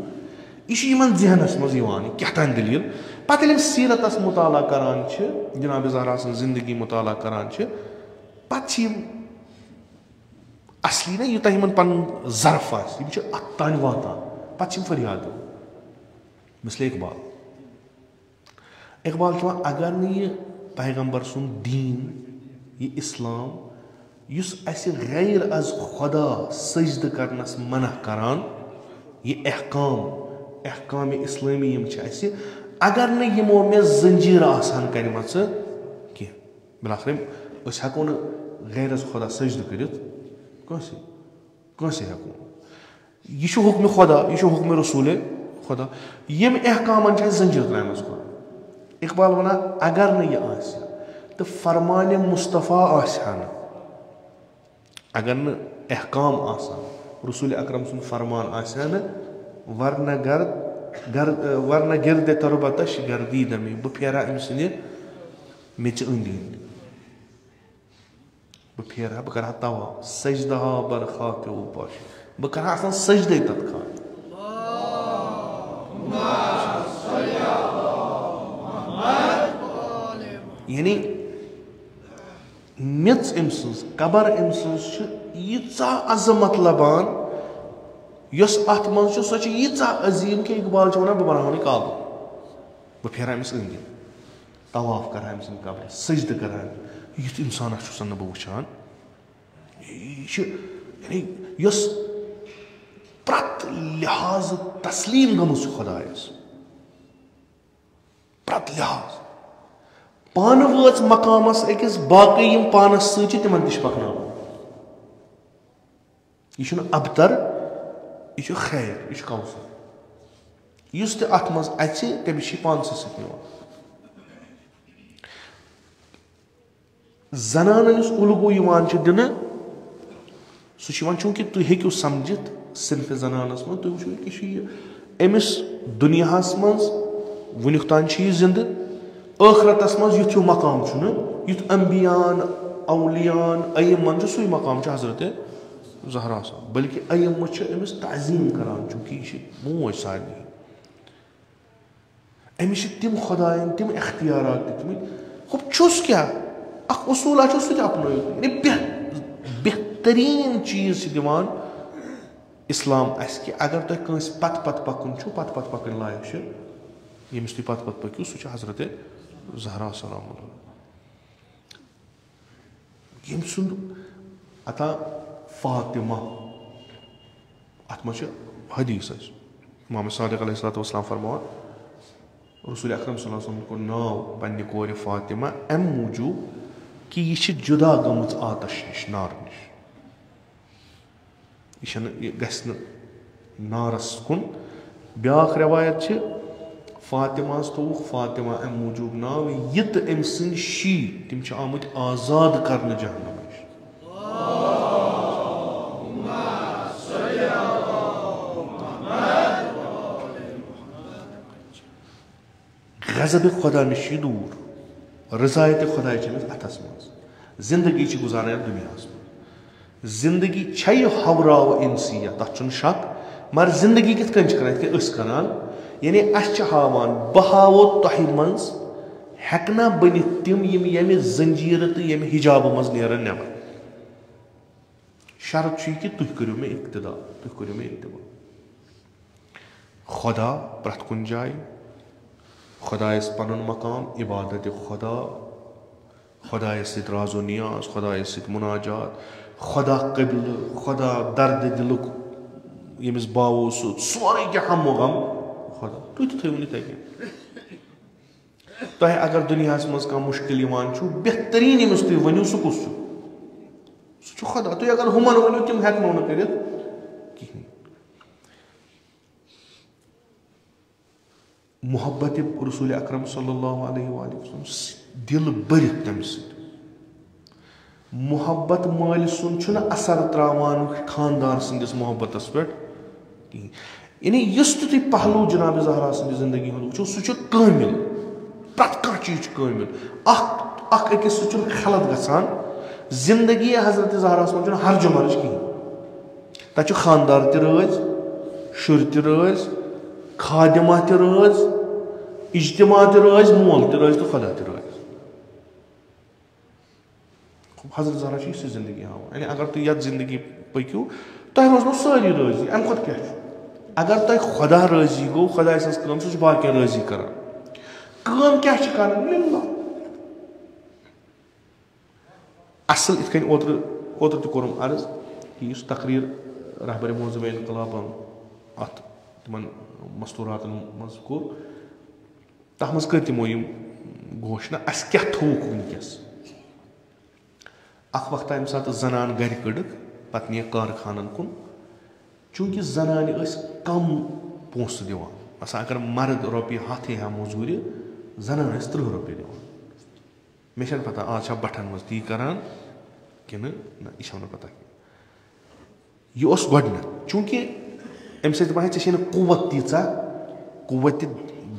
یہِ چھُ یِمن ذہنس منٛز یِوان یہِ کیٛاہ تام دٔلیٖل. پتہٕ ییٚلہِ یِم سیٖرتس مُطالعہ کران چھِ جناب زہرا سٕنٛز زندگی مُطالعہ کران چھِ پتہٕ چھِ یِم اصلی نہ یوٗتاہ یِمن پنُن ظرف آسہِ یِم چھِ اتھ تانۍ واتان. پتہٕ چھِ یِم فریاد مثلے اقبال چھُ وَنان اگر نہٕ یہِ پیغمبر سُنٛد دیٖن یہِ اسلام یُس اسہِ غیر از خۄدا سجدٕ کرنس منع کران یہِ احکامِ اسلٲمی یِم چھِ اسہِ اگر نہٕ یِمو مےٚ زنجیٖرٕ آسہٕ ہن کَرِمَژٕ کینٛہہ. بِلاخٕر أسۍ ہٮ۪کو نہٕ غیر از خۄدا سجدٕ کٔرِتھ کٲنٛسے ہٮ۪کو. یہِ چھُ حُکمہِ خۄدا یہِ چھُ حُکمہِ رسوٗلِ خۄدا. ییٚمہِ احکامن چھِ اسہِ زنجیٖر ترٛایمٕژ خۄدا. اقبال وَنان اگر نہٕ یہِ آسہِ تہٕ فرمانہِ مُصطفیٰ آسہِ ہا نہٕ اگر نہٕ احکام آسان رسوٗلِ اکرم سُنٛد فرمان آسہِ ہا نہٕ ورنہ گِردِ تربتش گردیٖد مے بہٕ پھیرٕ ہا أمۍ سٕنٛدِ میٚژِ أنٛدۍ أنٛدۍ. بہٕ پھیرٕ ہا بہٕ کرٕ ہا طواف سجدٕ ہا بر خاکہِ اوپاش بہٕ کرٕ ہا آسان سجدے تتھ خاکہِ. یعنی میٚژ أمۍ سٕنٛز قبر أمۍ سٕنٛز چھِ ییٖژاہ عظمت لبان یۄس اتھ منٛز چھِ سۄ چھِ ییٖژاہ عظیٖم کہِ اقبال چھُ ونان بہٕ بناوہن یہِ کعبہٕ. بہٕ پھیرٕ ہا أمِس أنٛدۍ أنٛدۍ طواف کرٕ ہا أمۍ سٕنٛدِ قبرِ سجدٕ کرٕ ہا. یُتھ انسانا چھُسن نہٕ بہٕ وٕچھان. یہِ چھِ یعنی یۄس پرٛٮ۪تھ لحاظ تسلیٖم گٔمٕژ خۄدایَس پرٛٮ۪تھ لحاظ پانہٕ وٲژ مقامس أکِس باقٕے یِم پانس سۭتۍ چھِ تِمن تہِ چھِ پکناوان یہِ چھُنہٕ ابتر یہِ چھُ خیر یہِ چھُ کوثر یُس تہِ اتھ منٛز اژِ تٔمِس چھِ پانسٕے سۭتۍ نِوان زنانن یُس اُلگوٗ یِوان چھُ دِنہٕ سُہ چھُ یِوان چوٗنکہِ تُہۍ ہیٚکِو سمجھِتھ صِنفہِ زنانس منٛز تُہۍ وٕچھِو کہِ چھُ یہِ أمِس دُنیاہس منٛز وُنیُک تام چھُ یہِ زِندٕ ٲخرتس منٛز یُتھ ہیوٗ مقام چھُنہٕ یُتھ انبیاہن اولِیاہن أیِمن چھُ سُے مقام چھُ حضرتِ زہرا آسان بٔلکہِ أیِمہٕ چھِ أمِس تعظیٖم کران چوٗنکہِ یہِ چھِ موج سارنٕے أمِس چھِ تِم خۄدایَن تِم اختیارات دِتمٕتۍ ہُہ چھُس کیٛاہ اکھ اصوٗلا چھُ سُہ تہِ اپنٲیِتھ یعنی بہتریٖن چیٖز چھِ دِوان اِسلام اَسہِ کہِ اگر تۄہہِ کٲنٛسہِ پتہٕ پکُن چھُ پتہٕ پکٕنۍ لایق چھِ ییٚمِس تُہۍ پتہٕ پٔکِو سُہ چھُ حضرتِ زہرا سلام اللہ ییٚمۍ سُنٛد عطا فاطمہ اتھ منٛز چھِ حدیٖث اَسہِ امام صادق علیہ الصلوۃ والسلام فرماوان رسول اکرم صلی اللہ علیہ وسلم کوٚر ناو پننہِ کورِ فاطمہ امہِ موٗجوٗب کہِ یہِ چھِ جُدا گٔمٕژ آتش نِش نارٕ نِش یہِ چھنہٕ یہِ گژھِ نہٕ نارس کُن بیٛاکھ رٮ۪وایت چھِ فاطمہس تھوٚوُکھ فاطمہ امہِ موٗجوٗب ناو یہِ تہٕ أمۍ سٕنٛدۍ شی تِم چھِ آمٕتۍ آزاد کرنہٕ جہنم نِش غضبِ خۄدا نِش چھِ یہِ دوٗر رضایتِ خۄداے چھِ أمِس اتھس منٛز زندگی چھِ گُزاران یتھ دُنیاہس منٛز زندگی چھےٚ یہِ ہۄوراو اِنسیت تتھ چھُنہٕ شک مگر زندگی کِتھ کٔنۍ چھِ کران یِتھ کٔنۍ أسۍ کران یعنی اسہِ چھِ ہاوان بہٕ ہاوو تۄہہِ منٛز ہٮ۪کہٕ نا بٔنِتھ تِم یِم ییٚمہِ زنجیٖرٕ تہٕ ییٚمہِ حِجابہٕ منٛز نیرن نٮ۪بر شرط چھُ یہِ کہِ تُہۍ کٔرِو مےٚ اقتدا تُہۍ کٔرِو مےٚ اتباع خۄدا پرٛٮ۪تھ کُنہِ جایہِ خۄدایس پنُن مقام عبادتِ خۄدا خۄدایس سۭتۍ رازو نیاز خۄدایس سۭتۍ مُناجات خۄدا قبلہٕ خۄدا دردِ دِلُک ییٚمِس باوو سُہ سورُے کینٛہہ ہم و غم خۄدا تُہۍ تہِ تھٲیوُن یِتھٕے کٔنۍ تۄہہِ اگر دُنیاہس منٛز کانٛہہ مُشکِل یِوان چھُ بہتریٖن ییٚمِس تُہۍ ؤنِو سُہ کُس چھُ سُہ چھُ خۄدا تُہۍ اگر ہُمن ؤنِو تِم ہٮ۪کنو نہٕ کٔرِتھ کِہینۍ محبتِ رسوٗلِ اکرم صلی اللہ علیہ وسلم دِل بٔرِتھ تٔمِس سۭتۍ محبت مٲلۍ سُنٛد چھُنہٕ اثر تراوان خاندار سٕنٛدِس محبتس پٮ۪ٹھ کِہینۍ یعنی یُس تہِ تُہۍ پہلوٗ جناب زہرا سٕنٛدِ زندگی ہُنٛد وٕچھو سُہ چھُ کٲمِل پرٛٮ۪تھ کانٛہہ چیٖز چھُ کٲمِل اکھ أکِس سۭتۍ چھُنہٕ خلط گژھان زندگی حضرتِ زہراہس منٛز چھُنہٕ ہرجہِ مرٕج کِہینۍ تتہِ چھُ خاندار تہِ رٲزۍ شُرۍ تہِ رٲزۍ خادمہ تہِ رٲزۍ اجتماع تہِ رٲزۍ مول تہِ رٲزۍ تہٕ خۄدا تہِ رٲزۍ حضرت زہرا چھِ یِژھٕے زندگی ہاوان یعنی اگر تُہۍ یتھ زندگی پٔکِو تۄہہِ روزنو سٲری رٲضی امہِ کھۄتہٕ کیٛاہ چھُ اگر تۄہہِ خۄدا رٲضی گوٚو خۄداے سٕنٛز کٲم سُہ چھُ باقین رٲضی کران کٲم کیٛاہ چھِ کران لِلہ اصل یِتھ کٔنۍ اوترٕ تہِ کوٚرُم عرض کہِ یُس تقریٖر رہبرِ موضوٗع انقلابن اتھ تِمن مستوٗراتن منٛز کوٚر تتھ منٛز کٔرۍ تِمو یِم گوشنا اسہِ کیٛاہ تھووُکھ وٕنکیٚس اکھ وقتہ ییٚمہِ ساتہٕ زنان گرِ کٔڑٕکھ پتہٕ نِیَکھ کارخانن کُن چوٗنکہِ زنانہِ ٲسۍ کم پونٛسہٕ دِوان باسان اگر مرد رۄپیہِ 100 ہیٚہا موٚزوٗرِ زنان ٲسۍ 30 رۄپیہِ دِوان مےٚ چھنہٕ پتہ آز چھا بٹھن منٛز تی کران کِنہٕ نہ یہِ چھم نہٕ پتہ کینٛہہ یہِ اوس گۄڈٕنیتھ چوٗنکہِ امہِ سۭتۍ باسہِ ژےٚ چھے نہٕ قوت تیٖژاہ قوتِ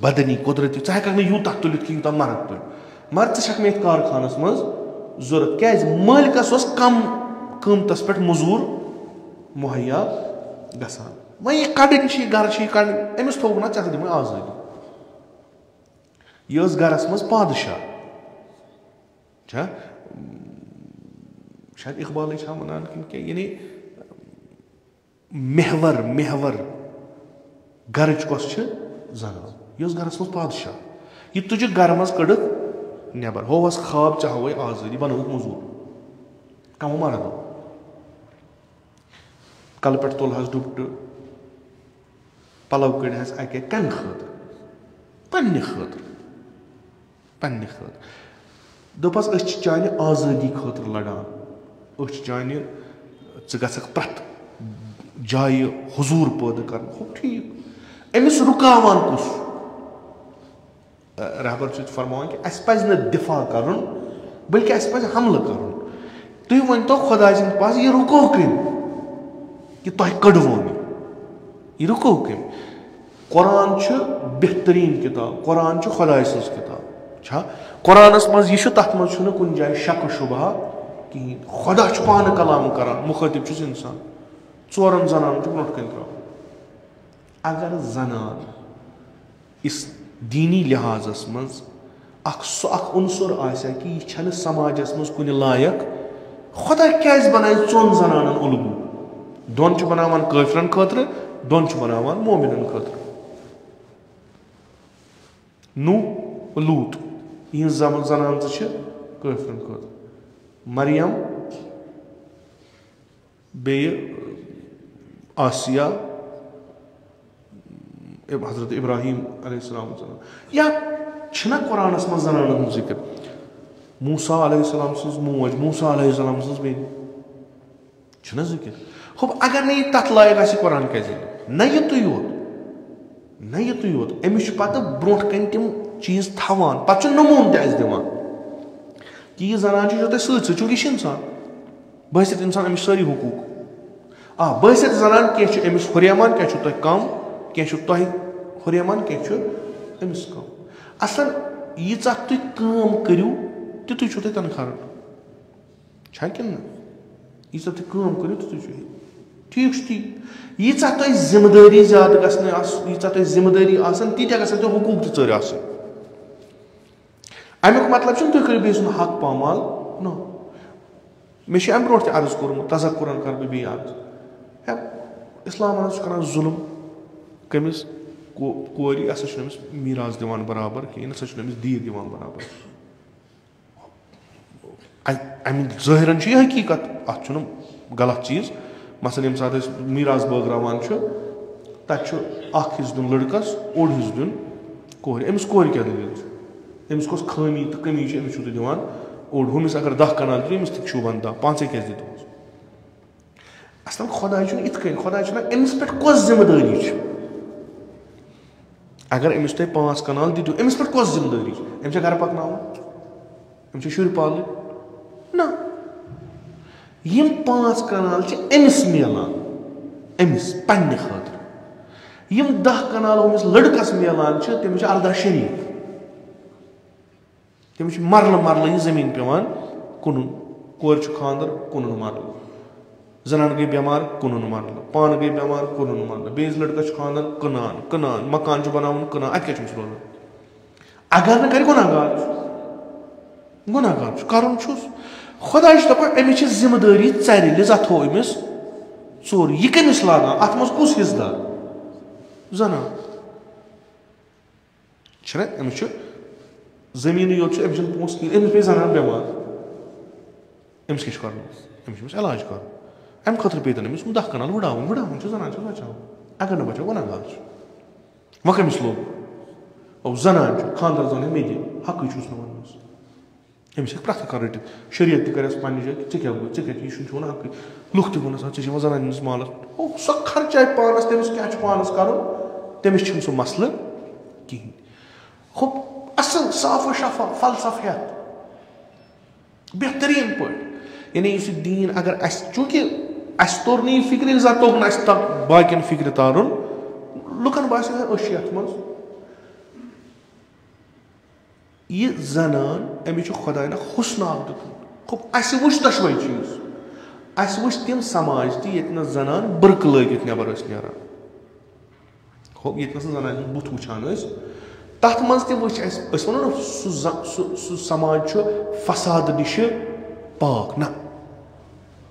بدنی قۄدرتی ژٕ ہٮ۪ککھ نہٕ یوٗتاہ تُلِتھ کینٛہہ یوٗتاہ مرد تُلہِ مگر ژٕ چھکھ مےٚ یتھ کارخانس منٛز ضوٚرتھ کیٛازِ مٲلکس اوس کم قۭمتس پٮ۪ٹھ موٚزوٗر مُہیا گژھان وۄنۍ یہِ کڑٕنۍ چھِ یہِ گرٕ چھِ یہِ کڑٕنۍ أمِس تھوٚوُکھ نا ژےٚ دِمٕے آزٲدی یہِ ٲس گرس منٛز پادشاہ چھا شاید اقبالٕے چھا ونان کِنہٕ کیٛاہ یعنی محور گرٕچ کۄس چھِ زنان یہِ ٲس گرس منٛز پادشاہ یہِ تُجہِ گرٕ منٛز کٔڑٕکھ نٮ۪بر ہووس خواب چاہوے آزٲدی بنووُکھ موٚزوٗر کمو مردو کلہٕ پٮ۪ٹھ تُلہس ڈُپٹہٕ पलव कड़स अके कम खतर पन्ने खतर दोपस चाने आज़ादी खतर लड़ान चाने गक प्रत जाय हुजूर पैदा कर ठीक अमिस रुकावान कुस रहबर फरमान कि अस पज न दिफा कर बल्कि अस पज हमल कर तुम वन तो खुदा सद पास यह रुको कम कि तुह कड़वो यह रुको कम कुरान बेहतरीन किताब कुरान खुदा सज किताब कुरानस मज यह तथ मज कुन जाए शक शुबह कहीं खुदा पान कलाम कर मुखातिब इंसान चोरन जनान ब्रो कन त्रा अगर जनान इस दीनी लिहाजस मज उनसुर आसा कि यह समाजस मज कुन लायक खुदा क्या बनाए चोन जनान उलगू दोन बनावान काफिरन खतर दोन बनावान मोमिनन खतर नू लूत यह जनान काफिरन खतर मरियम बे आसिया हजरत इब्राहिम अलैहिस्सलाम या छना कुरानस मज जनान जिक्र मूसा अलैहिस्सलाम सज मोज मूसा अलैहिस्सलाम सज बेन छना जिक्र खूब अगर नहीं तथ लायक आसि कुरान क्या न यह योत अमिस पत ब्रोट कन तम चीज थवान पत नमून तस दिवान कि यह जनान सो यह इंसान बहसियत इंसान अमिस सारी हुकूक बहसियत जनान क्या अमिस हुरियामान क्या तुह कम क्या तुह हुरियामान क्या अमिस कम असल यीच तुम करू तितु तुह तनखाह छा कि यीच तुम करू तितु ठीक ठीक यीच तुह जिम्मेदारी ज्यादा गीच तुह जिम्मेदारी तीत गो हुकूक तर अमुक मतलब तुम करो बे सुन हक पामाल नो मे अम ब्रो अर्ज कोर्मुत तजक्कुरन कर बे अर्ज इस्लाम कर जुल्म कमिस कोरी हसा मीरास दिवान बराबर कहीं हसा दीद दिवान बराबर अम ज़ाहिरन यह हकीकत अत गलत चीज मसलन यम सात मीरास बगरावान तक हिस्स दिन लड़कस ओड़ हिस्स दिन कोर अमिस कोर क्या दलील अमिस कस खामी तो कमी अमिस दिवान ओड़ हुमिस अगर 10 कनाल तो अमिस शुबन 10 5 क्या दिस असल खुदा इत खुदा अमिस पे कस जिम्मेदारी अगर अमिस तुम 5 कनाल दितु अमिस पे कस जिम्मेदारी अमिस घर पकना अमिस शुर पाल ना यम 5 कनाल अमिस मिलान अमिस पन्ने खातर यम 10 कनाल अमिस लड़कस मिलान तमिस अर्दा शरीक तमिस मरल यह जमीन पेवान कुन कोर खानदर कुन मरल जनान गई बेमार कुन मरल पान गई बेमार कुन मरल बेस लड़का खानदर कनान मकान बनावन कनान अत क्या रोजान अगर न कर गुनाहगार कर खुदा दपान अमिस जिम्मेदारी चर लिजा थो अमिस चोर यह कमिस लागान अत मज कुस हिस्सेदार जनान अमिस जमीन योत अमिस पोस अमिस पे जनान बेमार अमिस क्या कर इलाज कर अम खतर पे अमिस 10 कनाल वुड़ावन जनान बचाव अगर न बचाव गुनाहगार वह कमिस लोग जनान खानदार जान मे दि हक वन अमिस प्रथ कर रट शरीयत तक पे जाए क्या वन हक लुख तन वन जनान मालस सो खर्चाए पानस तमिस क्या पानस कर तमिस सह मसल कहें खूब असल साफ शफा फलसफा बेहतरीन पे यानी दीन अगर चूंकि तोर नी फिक्र तोग बाकिन फिक्र तारुन लुकन बासे मज यह जनान अमिस खुदा हुस्न खूब वो दशवे चीज वो तम समाज ये जनान बर्क लगित नबर नारान खूब ये जनान बुत वुचान तथ मज वो सह समाज फसाद नश पाक ना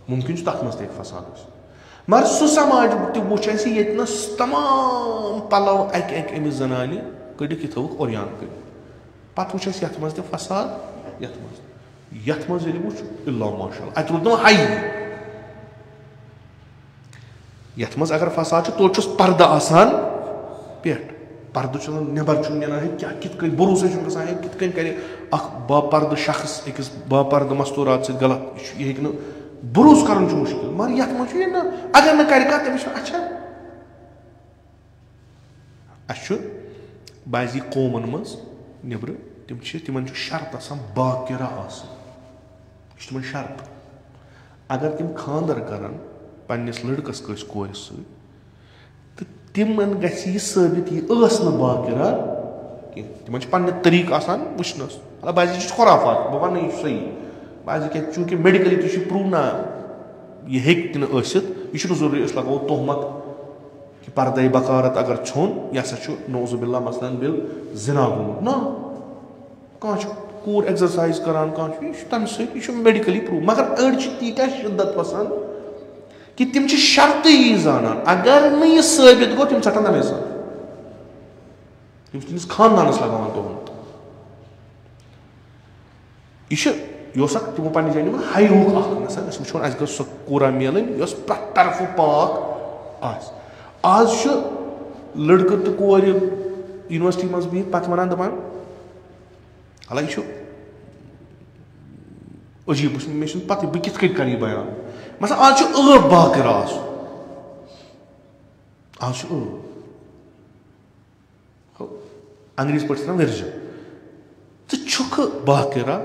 मुमकिन तथ मज फसाद मगर सह समाज वो ये तमाम पलव अमिस जनान कड़िक यह थोक ओरियान कर पत वो ये मज फसाद ये मज वो इल्ला माशा अत रोद हाई ये मज अगर फसाद तो पर्दा आसान पेट पर्द नबर नेरान क्या कित कन भरोसा गसान कित कन कर बापर्द शख्स अकिस बापर्द मस्तूरात सत गलत यह भरोस कर मुश्किल मगर ये मह ना अगर ना कर तमिस अच्छा अस बाजी कौमन मज नबर तिमन शर्त आसान बाकिरा तिमन शर्त अगर तिम खानदर करान पन्निस लड़कस कस कोर सत तिमन गि साबित यह बाकिरा तिमन पन्ने तरीक आसान वुचनस बाजी खुराफात बह वन यह सही बाजी क्या चूंकि मेडिकली तुम प्रूव ना यह हेक यह जरूरी लगाओ तोहमत कि पर्दे बकारत अगर छोन यह सा नौजुबिल्ला मसलन बिल जिना गोमुत ना कह कूर एक्सरसाइज करान कह तम सह मेडिकली प्रूव मगर अड़ तीटा शिद्दत पसंद कि तिम शर्त यी जानान अगर न यह साबित गो तिम षटन तमें साथ तिम तिस खानदानस लगान तोहमत यह तमो पे जान हाई वो वो सह कूरा मिलन प्रत तरफो पाक आज लड़क तो कोर यूनिवर्सिटी मज बिहित पे वन दपान हालांकि यह अजीब मे पता बह कित कर बयान मसल आज बाकर आज अंग्रेज पे वर्जन छुख बाकरा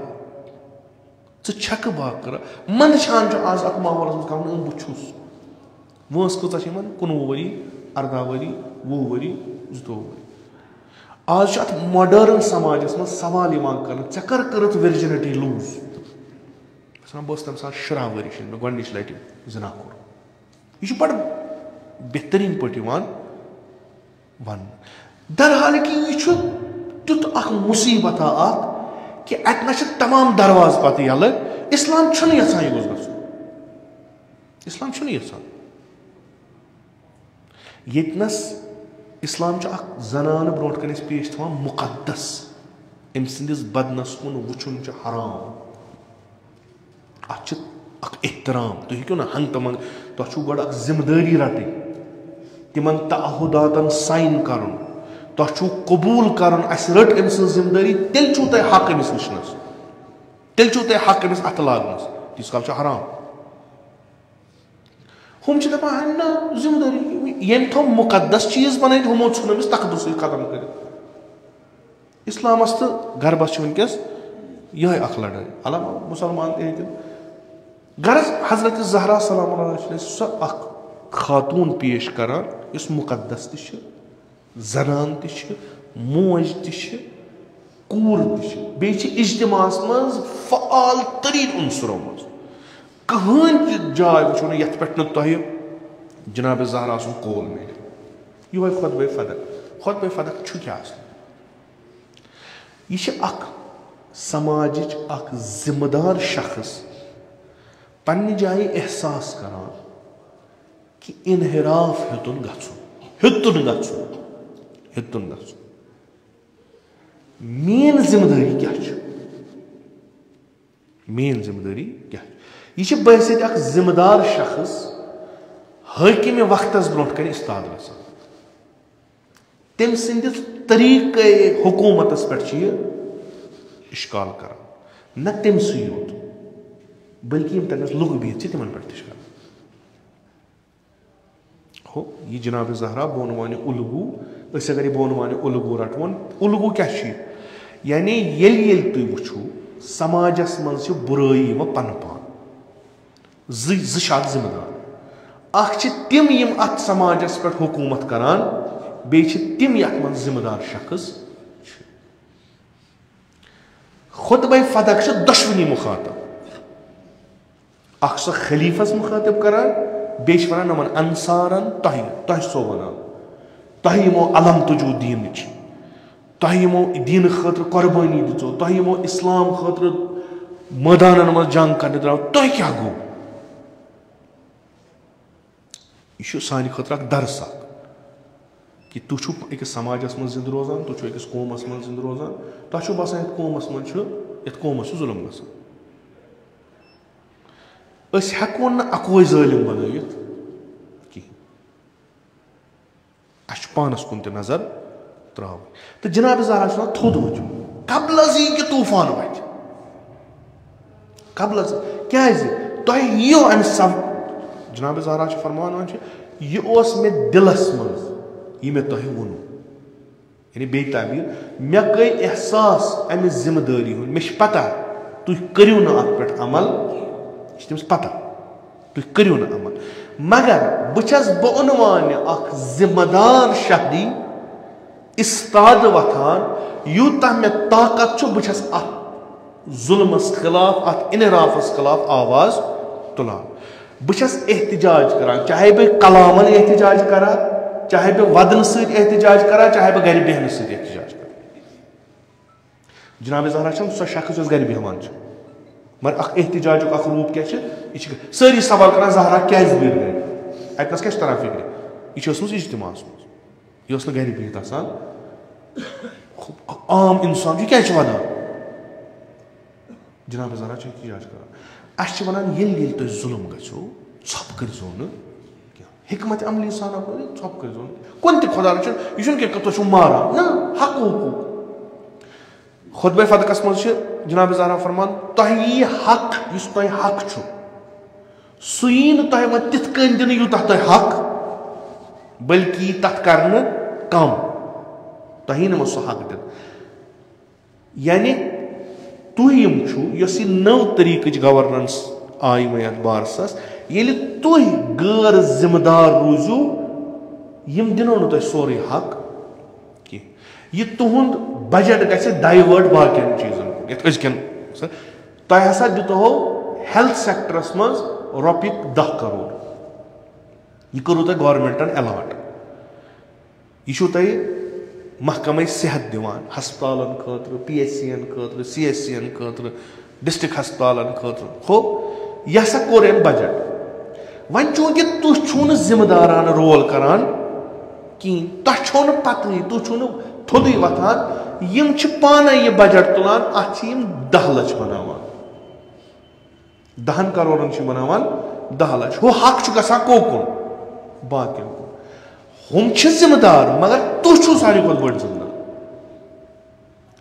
छक बाकरा मंदान आज अत माहौल मज बहुत वस कच 19 वरी 18 वरी 20 वरी 22 वरी आज अत मॉडर्न समाजस मज सवाल कर कर करत वर्जिनिटी लूज बस तम सात 10 वरी मे गोच लट जना कोर यह बड़ बेहतरीन पे वन दरहाल कि यह तुत मुसीबत कि अत ना तमाम दरवाज पत यल इस्लाम यहां यह गोस गो इस्लाम यहां यस इस्लाम जनान ब्रोट कन पेश थवान मुकद्दस अम सिंदिस बदनस कुन वुचुन हराम अत एहतराम तुम हेको ना हंग तमंग तुम गो जिम्मेदारी रटन तिमन तअहुदातन साइन कर तुम कबूल कर रट अम जिम्मेदारी तेल छो तुम हक अमिस वुचनस तेल छो तुम हक अमिस अत लागनस तीस काल हराम हम दपान ना जिम्मेदारी यम थो मुकद्दस चीज बन हमो इन अमिस तकदस खत्म कर इस्लामस तो गरबस वनकस यह अख लड़ाई अला मुसलमान गरज हजरत ज़हरा सलाम सह खातून पेश करान इस मुकद्दस तनान तोज तूर बे इज्तिमास मज फ़आल तरीन उनसरों मज कहन जाय वो ये पे जनाब ज़हरा सुन कौल मिल यह खुतबे फदक क्या यह समाज जिम्मेदार शख्स पन्ने जाए एहसास करान कि इनहिराफ हेतुन मेन जिम्मेदारी क्या मेन जिम्मेदारी क्या यह बहसियत जिम्मेदार शख्स हाकिम वक्तस ब्रोट कन इस्ताद गसान तम सिंदिस तरीक़ हुकूमतस पे इश्काल कर न तम योत बल्कि तनस लुक बिहित तिमन पे हो यह जनाब ज़हरा बोन वन उलगू अगर बोन वन उलगू रटवन उलगू क्या यानी ये तुम वो समाजस मज बुराई पन पान जिम्मेदार तिम यम अत समाजस पे हुकूमत करान बे तिम यथ मज जिम्मेदार शख्स खुतबे फदक दुश्मनी मुखातब सह खलीफस मुखातब करान बे वन नमन अंसारन तह सो वन तह यमो अलम तुजू दीन तह यमो दीन खतर कुर्बानी दिचो तह यमो इस्लाम खतर मैदान मज जंग कर द्राव तह क्या गो यह सान खतर दर्स कि तुम अकिस समाजस मज जिंद रोजान तुम अकिस कौमस मज जिंद रोजान तुम बसान ये कौमस मज ये कौमस जुल्म गसान हेको न अकोई जालिम बनवित कहीं पानस कुन ते नजर त्राव तो जनाब ज़हरा छुना थोद वचुन कबल कि तूफान वत कबल क्या तुम यो अम सब जनाब ज़हरा फरमान यह मे दिलस मज यह मे तुह वो यानी बे ताबीर मे गई एहसास अमि जिम्मेदारी हूं मे पता तुम करियो ना अत पे अमल यह तमिस पता तुम करियो ना अमल मगर बस बनवान जिम्मेदार शहरी इस्ताद वथान यूता मे ताकत बस अत जुल्मस खिलाफ अत इनराफस खिलाफ आवाज तुलान बस एहतजाज करान चाहे बह कलामन एहतजाज करा चाहे बह वदन सत एहतजाज करा चाहे बह घर बेहन सत एहतजाज करा जनाब ज़हरा सो शख्स गर बेहमान मगर एहतजाज रूप क्या सारी सवाल करान ज़हरा क्या गिर गर अतनस क्या तरह फिक्र यह इज्तिमास मज यह गर बिहित आसान आम इंसान क्या वन जनाब ज़हरा एहतजाज करान अस वन ये तुम जुल्म गो छप करो न हिकमत अमली सान छप करो कुन खुदा यह तुम मारान ना हक हुकूक खुतबे फतकस मज जनाब ज़हरा फरमान तुह यह हक इस तुह हक सु यी तुह वो तिथ कन दिन यूत तुह हक बल्कि तथ कर कम तुह यी सह हक दिन यानी तुह नव तरीक गवर्नेंस आई वो बारसस ये तुह गैर जिम्मेदार रूजू यम दिनो न तुह सोरे हक कि यह तुहद बजट गि डाइवर्ट बाकियन चीजन अजकन तुह हसा दितो हेल्थ सेक्टरस मज रॉपिय 10 करोड़ यह करो तुह गवर्नमेंटन अलॉट यह तुह महकमे सेहत दिवान हस्पतालन खतर PSC खतर CSC खतर डिस्ट्रिक्ट हस्पतालन खतर हो यह हसा कोर अम बजट वन चूंकि तुह जिम्मेदारान रोल करान कहीं तुह छो पत तुह थोद वथान यम पान यह बजट तुलान अत 10 लक्ष बनावान 10 करोड़न बनावान 10 लक्ष हो हक गसान कोकुन बाकियन कुन हम जिम्मेदार मगर तुह सारी खुद बड़ जिम्मेदार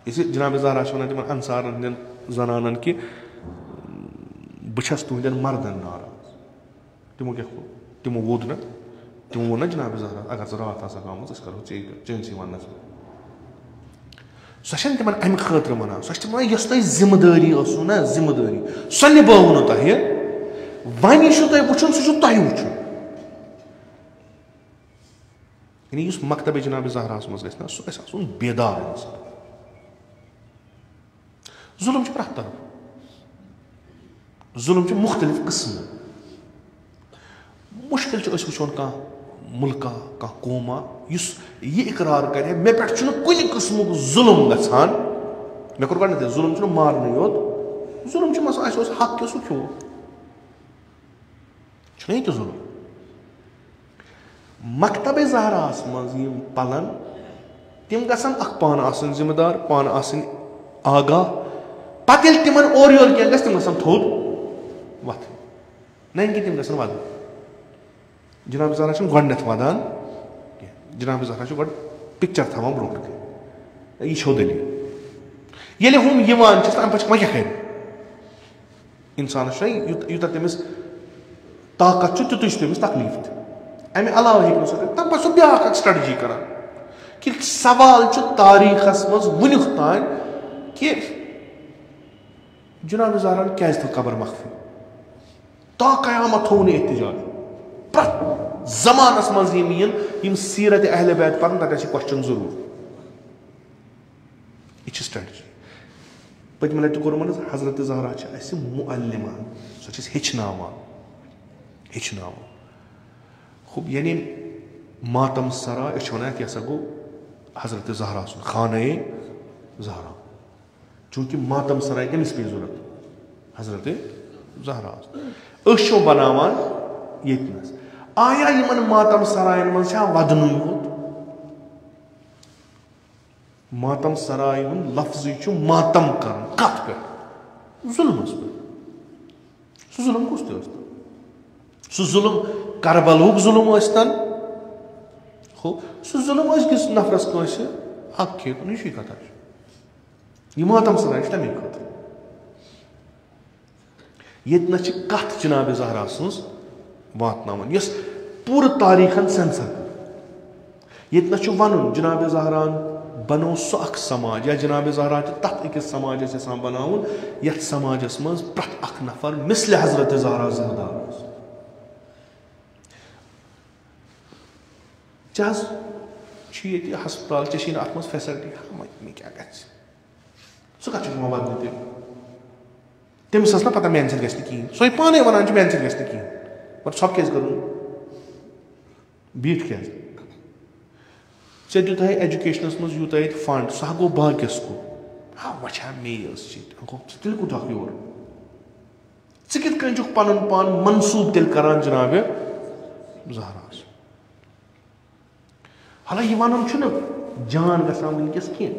इस जनाब ज़हरा वन तम अंसारन जनानन कि बस तुहद मर्दन नाराज तमो क्या तमो वोद ना तमो वो ना जनाब ज़हरा अगर रात आम करो चेंसी वन सो तम अमि खतर वन सो वन यस तुम जिम्मेदारी ना जिम्मेदारी सो निभाव तुह वन यह तुम वुचन सह तुह वुचन यानी मकतब जनाब ज़हरा मज गि सह बेदार इंसान जुल्म प्रथ तरफ जुल्म मुख्तलिफ किस्म मुश्किल वो कह मुल्का कह कौमा यह इकरार करे मे पे कुन किस्म जुल्म गसान मे कोर गो जुल्म मारने योत जुल्म हक के सह खो ये जुल्म मकतब ज़हरा मज पलन तम गसन पान आसन जिम्मेदार पान आसन आगाह पत तिम और योर क्या गम गसन थोद वथ न कि तम गसन वदन जनाब ज़हरा गोडनेथ वदान जनाब ज़हरा गो पिक्चर थवान ब्रो यह छो दलील ये हम यवान तम पे क्या कर इंसान यूत तमिस ताकत तुत तमिस तकलीफ अमे अलाव हे तम पे ब्या स्ट्रेटजी करान कि सवाल तारीखस मज वुनुक तान कि जनाब ज़हरा क्या थो कबर मखफी ता कयामत थो एहतजाज प्रथ जमानस मज सीरत अहल बैत पर तक क्वेश्चन जरूर यह स्ट्रेटजी पतम लटि कोर हजरत ज़हरा मुअल्लिमा सो हेचनावान खूब यानी मातम सरा वन यह गो हजरत ज़हरा खाने ज़हरा चूंकि मातम सराय कमिस पे जरूरत हजरत ज़हरा बनावान यतनस आया इन मातम सरायन मज वदन योत मातम सराय लफ्ज मातम कर कत पे जुल्मस पे सह जुल्म कुस सह जुल्म करबलुक जुल्म हो सह जुल्म अजकिस नफरस कंसे हक खे यह कथा यह मातम सदा तमे खतर ये कथ जनाब ज़हरा सज वातनावन यस पूरे तारीखन सेंसर ये वन जनाब ज़हरान बनो सो अख समाज या जनाब ज़हरा तथ अकिस समाजस यसान बनाउन यथ समाजस मज प्रथ अख नफर मिसल हजरत ज़हरा ज़िंदार चाह हस्पताल चे अत मज फैसिलिटी क्या गि सह कत वदन तमिस ना पता मेन सत गि कहें सो पाने वन मेन सत गि कहें पर सब क्या कर बीठ क्या दित एजुकेशनस मज यूत फंड सह गो बाकिस को हाँ वछा मे तेल कूत योर कित पन पान मनसूब तेल करान जनाब ज़हरा हालांकि यह वन जान गसान वनकस कह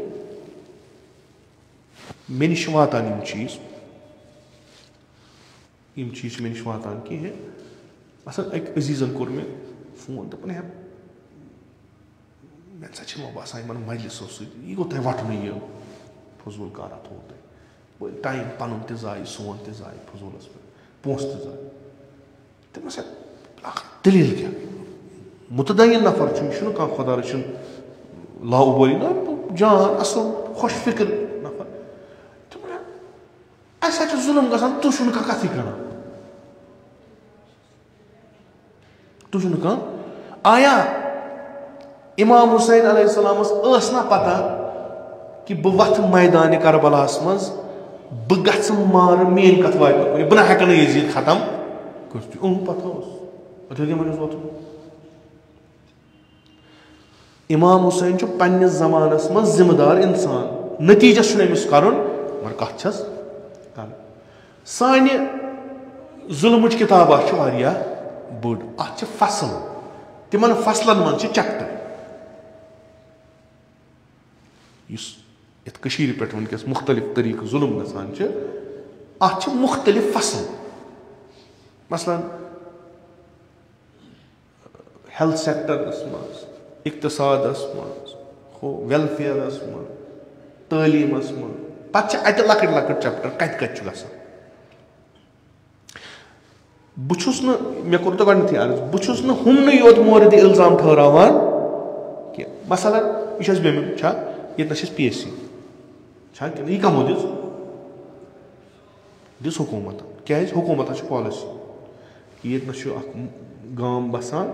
मे निश वातान चीज मे निश वातान कह असल एक अजीजन कोर मे फोन दपन है मे सा बसान इन मजलिसों सह गो तुम वटन यह फजूल कारा थो तुम टाइम पन ताय सोन ताय फजूलस पे पोस ताय तमस दलील क्या मुतदयन नफर यह खुदा रचन लाउबोली ना जान असल खुश फिक्र नफर अस जुल्म गसान तुह कथ कर तुह आया इमाम हुसैन अलैहिस्सलामस ना पता कि बह वथ मैदान करबलास मज बह गछ मार मेन कथ वात बह ना हेकन यजीद खत्म कर पता इमाम हुसैन पन्निस ज़मानस मज जिम्मेदार इंसान नतीजस अमिस कर मगर कथ छस कर सानि जुल्म किताब बड़ अत फसल तिमन फसलन मन चैप्टर इत पे वनकस मुख्तलिफ तरीक जुल्म गसान अत मुख्तलिफ फसल मसलन हेल्थ सेक्टरस मज इक्तसादस मज वेलफेयरस मज तालीमस मज पे अत लकट लकट चैप्टर कत कत गसान बहुस मे कोर तो गई अर्ज बहुस हम योत मोरद इल्जाम ठहरावान कि मसलन यह बेमिन ये PSC यह कमो दिस हुकूमत क्या हुकूमत पॉलिसी ये गाम बसान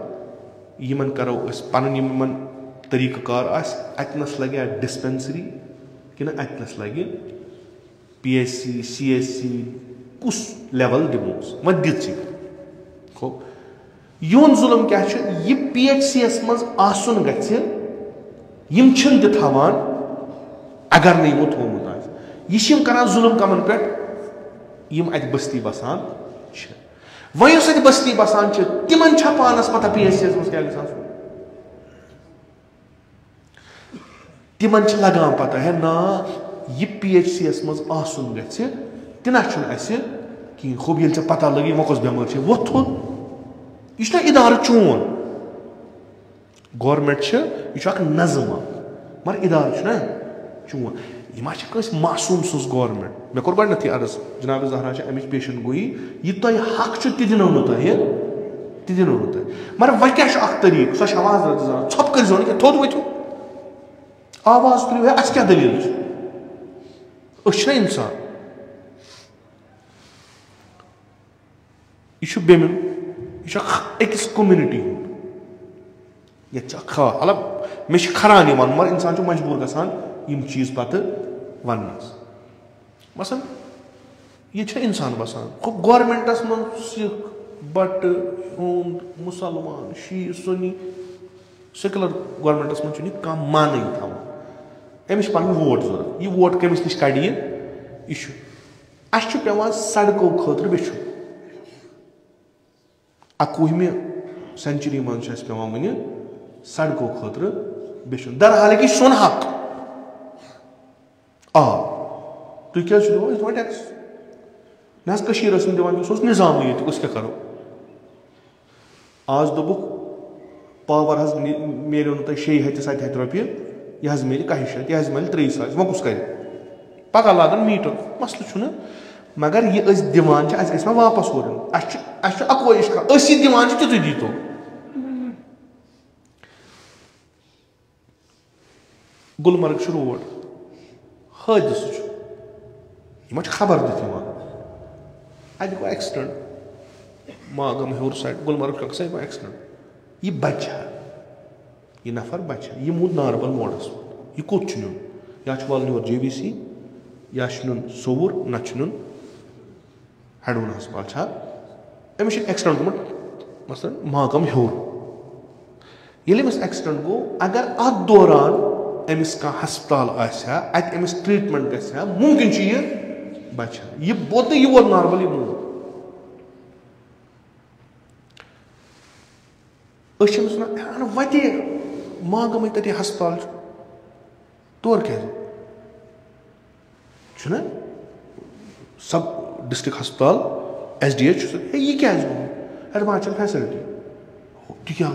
यमन करो पन यमन तरीक़ाकार अतनस लगे डिस्पेंसरी कि अतनस लगे PSC CSC कुस लेवल दिमोस वह दित्सी खो यून जुल्म क्या यह PHCS मज आसन गछि यम छन दिथावान अगर नहीं वो थोमुत यह करान जुल्म कमन पे यम अत बस्ती बसान वह अत बस्ती बसान तिमन पानस पता PHCS मज क्या गसान तिमन लगान पता है ना यह PHCS मज आसन गछि तना कहीं खूब ये पता लगी वह कस बेमार वो थो यह इदार चोन गवर्नमेंट यह नज़म मगर इदार चोन यह मासूम सज गवर्नमेंट मे कोर गई अर्ज जनाब ज़हरा अमिच पेशन गोई यह तुम हक तह दिनो तुम मगर वह क्या तरीक सह हजरत ज़हरा छप कर थोद वो आवाज तुलो है क्या दलील इंसान यह बेमिन यह अकिस कम्युनिटी ये मतलब मे खरान मगर इंसान मजबूर गसान यम चीज पत वनस मसल ये इंसान बसान गवर्नमेंटस मन सिख बट मुसलमान शी सुनी सेकुलर गवर्नमेंटस मन कह मान थवान अमिस पन वोट जरूरत यह वोट कमिस नश कड़ यह अस पेवान सड़कों खतर बेचुन 21वीं सेंचुरी मन पेवान वन सड़कों खतर बेचुन दर हालांकि सोन हक आ तुम क्या दिवान टैक्स ना दिवान निजाम ये क्या करो आज दोपुक पावर हज मिलो ना 600-700 रुपये यह मिले 100 यह मिले 300 वो कुछ कर पगह लागन मीटर मसल मगर यह दिवान अस वापस ओरन अको दिवान तुत दीतो गुलमर्ग रोड हादस यह खबर दिवान अत गो एक्सीडेंट मागम हेर साइड गुलमर्ग साइड एक्सीडेंट यह बचा यह नफर बचा यह मूद नारबल मोडस यह कोत नुन या वाल योर JVC या नुन सोवुर ना नुन हेडवन हस्पताल अमिस एक्सीडेंट गोमुत मसलन मागम हेर ये एक्सीडेंट गो अगर अत दौरान अमिस कह हस्पताल आसा अत अमिस ट्रीटमेंट गया मुमकिन यह बचा यह वोत योर नार्मल यह मूद वते मागम तथे हस्पताल तौर क्या सब डिस्ट्रिक्ट हस्पताल SDH यह क्या एडवांचल फैसिलिटी क्या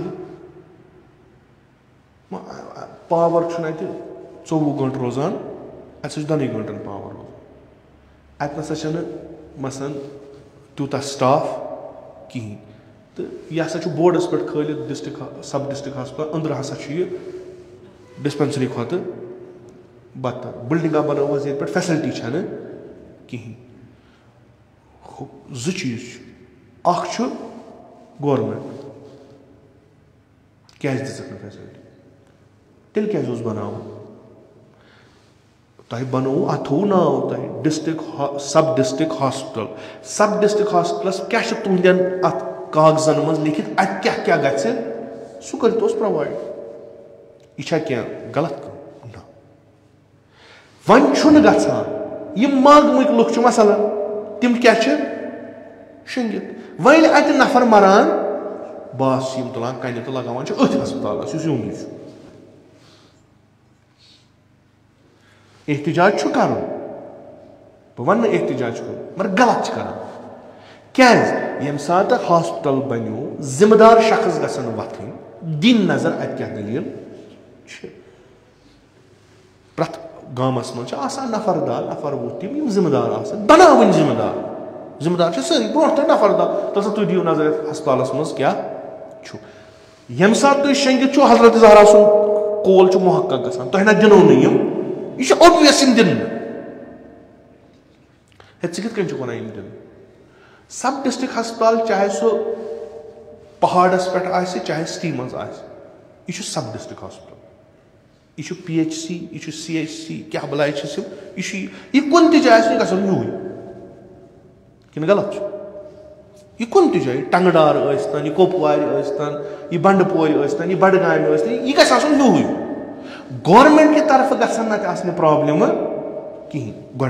पावर 24 घंटे रोजान अत 2 घंटन पावर रोजान अत नसा मसन तूता स्टाफ कहें तो यह हसा बोर्डस पे खालिद डिस्ट्रिक्ट सब डिस्ट्रिक्ट हस्पताल अंदर हसा डिस्पेंसरी खुद बदतर बिल्डिंगा बनव ये पे फैसिलिटी कहें जो चीज गवर्नमेंट क्या दिख फैसिलिटी तेल क्या बनाव तह बनो अत थो नाव तह डिस्ट्रिक्ट सब डिस्ट्रिक्ट हॉस्पिटल क्या तुहदन अत कागजन मज लिखित अत क्या गि सह कर प्रोवाइड यह क्या गलत ना वन गम मागमिक लुक मसला तिम क्या शंगित वन अत नफर मरान बास तुलान कन तो लगान अथ हस्पताल एहतजाज कर वन एहतजाज कर मगर गलत कर क्या यम सात हॉस्पिटल बनो जिम्मेदार शख्स गसन वथन दिन नजर अत क्या दलील प्रथ गामस मज नफर दा नफर वो तम जिम्मेदार बनावन जिम्मेदार सारी ब्रो नफर दा तो तुम दिव नजर हस्पताल मज क्या यम सात तुम शंगित हजरत ज़हरा सुन कोल मुहक्क गसान तुम ना दिनो यह ओबियस दिन कित वन दिन सब डिस्ट्रिक्ट हस्पताल चाहे सो पहाड़स पे चाहे सिटी मज यह सब डिस्ट्रिक्ट हस्पताल यह PHC यह CHC क्या बलाय यह कुन जाए गसन यूं कि गलत यह कुन जाए टंगडार यह कोपवार यह बंडपोर यह बडगाम यह गसन यूं गवर्नमेंट की तरफ गसन प्रॉब्लम कहें गो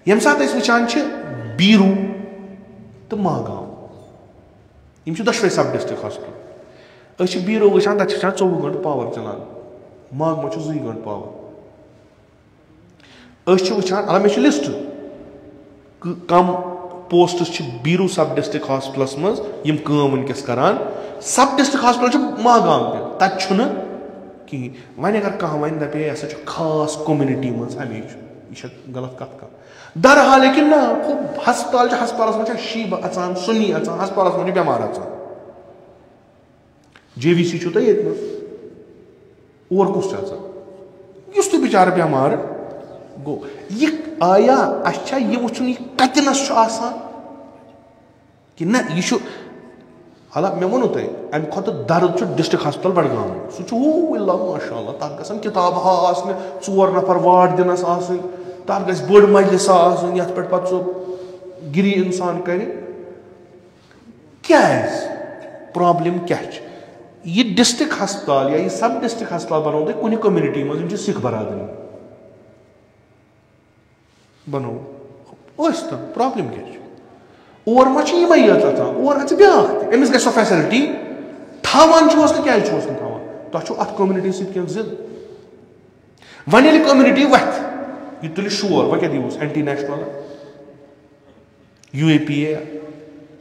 यम सात वचान बीरू तो मागाम यम दोशवे सब डिस्ट्रिक्ट हॉस्पिटल बीरो वचान तक 24 घंटे पावर चलान मागम 2 घंटे पावर वचान अल मे लिस्ट कम पोस्ट बीरू सब डिस्ट्रिक्ट हॉस्पिटल मज वनकस करान सब डिस्ट्रिक्ट हॉस्पिटल मागाम तक कहें वन अगर कह वन दपे यह खास कम्युनिटी मज हमेश यह गलत कत दर हाल कि ना हस्पताल मज शीब अचान सुनी अचान हस्पताल मज बेमार अचान JVC तो ये और कुछ इस बिचार बेमार गो यह आया अच्छा यह वो कतनस कि ना यह हाला मे वो तुम अम खुद दर्द डिस्ट्रिक्ट हस्पताल बडगाम सह माशा तथ ग किताब आसने 4 नफर वार्ड दिनस तथ ग बड़ मजलिस ये पे गिरी इंसान कर क्या प्रॉब्लम क्या यह डिस्ट्रिक्ट हस्पताल या यह सब डिस्ट्रिक्ट हस्पताल बनो तुम कुछ कम्युनिटी मज सिख बरादरी बनो प्रॉब्लम क्या और मा और ब्या अमिस ग फैसिलिटी थावान तो क्या तुम अत कम्युनिटी सत जिद वन ये कम्युनिटी वथ यह तुल शोर वह क्या दीवस एंटी नेशनल UAPA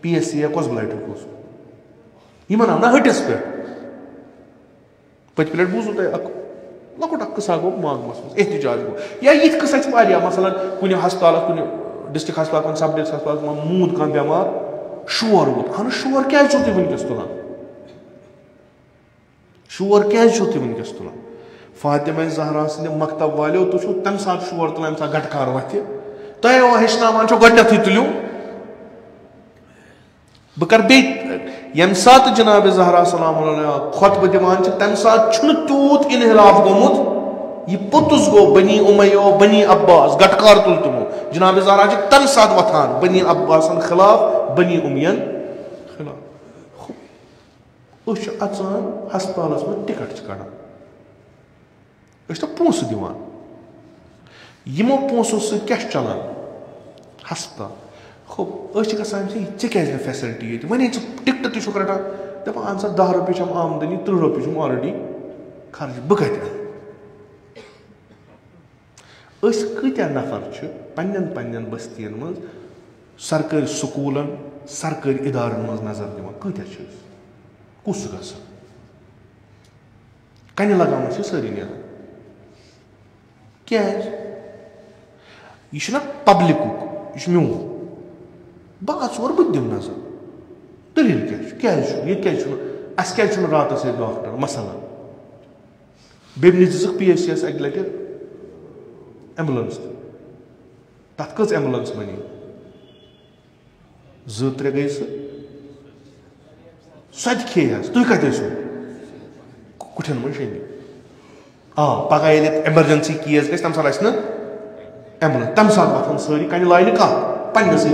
PSA कस ब्लाइट यह आव ना हटिस पे पत प्लेट बूजू तुम लकुट किसा गो मागमस मज एहतजाज गो या ये किसा मसलन कुन हस्पताल कुन डिस्ट्रिक्ट हस्पताल सब डिस्ट्रिक्ट हस्पताल मूद कह बेमार शोर वोत अहन शोर क्या तुम वनकस तुलान शोर क्या तुम वनकस तुलान फातिमा ज़हरा सद मकतब वालो तुम तम सात शोर तुलान सा गटकार वथ तुम हेचनावान गडनथ तुलियो बह कर यम सात जनाब ज़हरा सलाम खुतब दिवान तम सात तूत इनहिलाफ गोमुत यह पोतुस गो बनी उमयो बनी अब्बास गटकार तुल तमो जनाब ज़हरा तम सात वथान बनी अब्बासन खिलाफ बनी उमयन खिलाफ अचान हस्पताल में टिकट कड़ान तो पोस दिवान यमो पोसो सत क्या चलान हस्पताल खूब क्या फैसिलिटी ये वन टिकट तुक रटान दपान अहन सा 10 रुपये आमदनी 30 रुपये ऑलरेडी खर्च बह कत नफर पन्न बस्तियन मज सरकारी स्कूलन सरकारी इदारन मज नजर दिवान कत कुस गसान कन लगान सारी नीर क्या यह पब्लिक यह म्यून बह और बह दिम नजर दलील क्या रात डॉक्टर मसला बे दिख PHCS अक लट एम्बुलेंस तथ कज एम्बुलेंस बनी 2-3 गई सह खे तुम कत कुठन मन शमी पगह ये एमरजेंसी केस गम सात एम्बुलेंस तम सात वथन सारी कन लाइन कह पन्नसै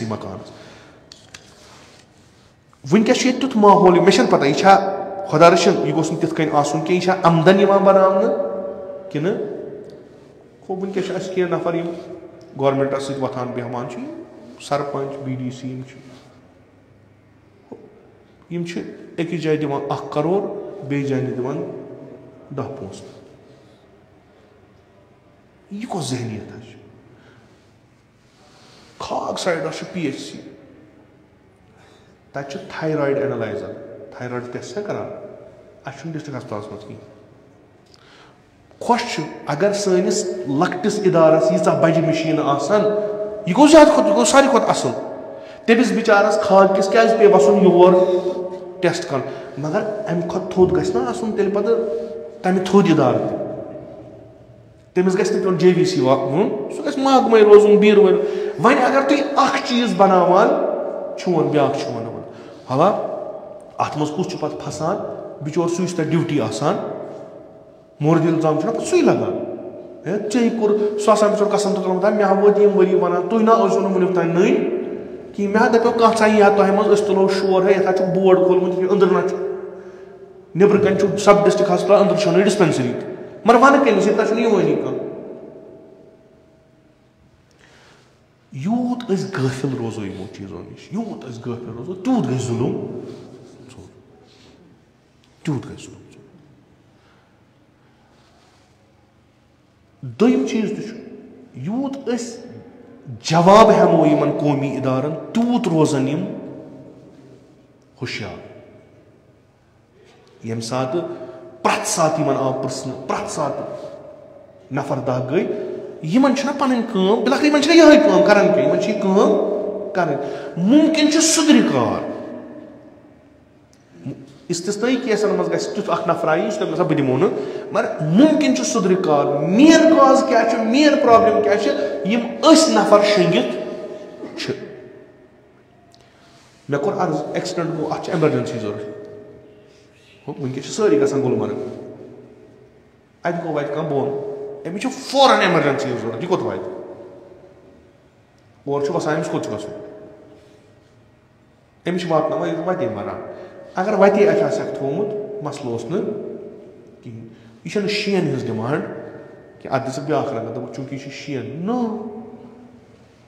मकान वनकस तुथ माहौल मे पता यह खुदा रचिन यह गोस तिथ कन आसन कि यह आमदन बनाने कि वनकस कह नफर गवर्नमेंटस सत वथान बेहमान सरपंच BDC अकिस जाए दिवान 1 करोड़ बे जाए दिवान 10 पोस्ट यह कौन जहनीत खाग साइड PHC तक थायराइड एनालाइजर थायराइड टेस्ट करान अच्छे डिस्ट्रिक्ट हस्पताल मज कहीं खुश अगर सैनिस लकटिस इदारस यीचा बज मशीन आसान यह गो ज्यादा गो सारी खुद असल तमिस बिचारस खाग किस क्या पे वसन योर टेस्ट कर मगर अम खुद थोद गना आसन तेल पत तमि थोद इदार तमिस गन JVC वन सह गो मागमे रोजन बीर वन अगर तुम अख चीज बनावान वन ब्या वन हाला अत मज कुछ पे फसान बिचोर सह ड्यूटी आसान मोरद इल्जाम सही लगान चे कोर सह बिचोर कसम तो मे वोत यम वरी वन तुम ना वुन तान नई कि मे दपो कह यह तह मज तुलो शोर है ये बोर्ड खोलमुत अंदर ना नबर कन सब डिस्ट्रिक्ट हस्पताल अंदर डिस्पेंसरी मगर वन कमिस यही कह यूत गाफिल रोजो यमो चीजों नश यूत गाफिल रोजो तूत गई जुलुम तूत गई जुलुम दोयम चीज यूत जवाब हेमो यमन कौमी इदारन तूत रोजन यम होशियार यम सात प्रत सात यमन आव प्रश्न प्रत सात नफर दह गई यमन पन बिलख यमन यही करान कर मुमकिन सुधर कार इस्तिस्नाई केसन मज तुथ नफर आई बह दिमो मगर मुमकिन सुधर कार मेन काज क्या मेन प्रॉब्लम क्या नफर शंगित मे कोर अर्ज एक्सीडेंट गो अत एमरजेंसी जरूरत वनकस सारी गसान गुलमर्ग अत गो वत कह बोन अमिस फौरन एमरजेंसी जरूरत यह कोत वात और वसान अमिस कोत गसन अमिस वात वते मरान अगर वते अख थोमुत मसल कहें यह शीन हज डिमांड कि अत दिस ब्या रंग दप चूंकि यह शीन नो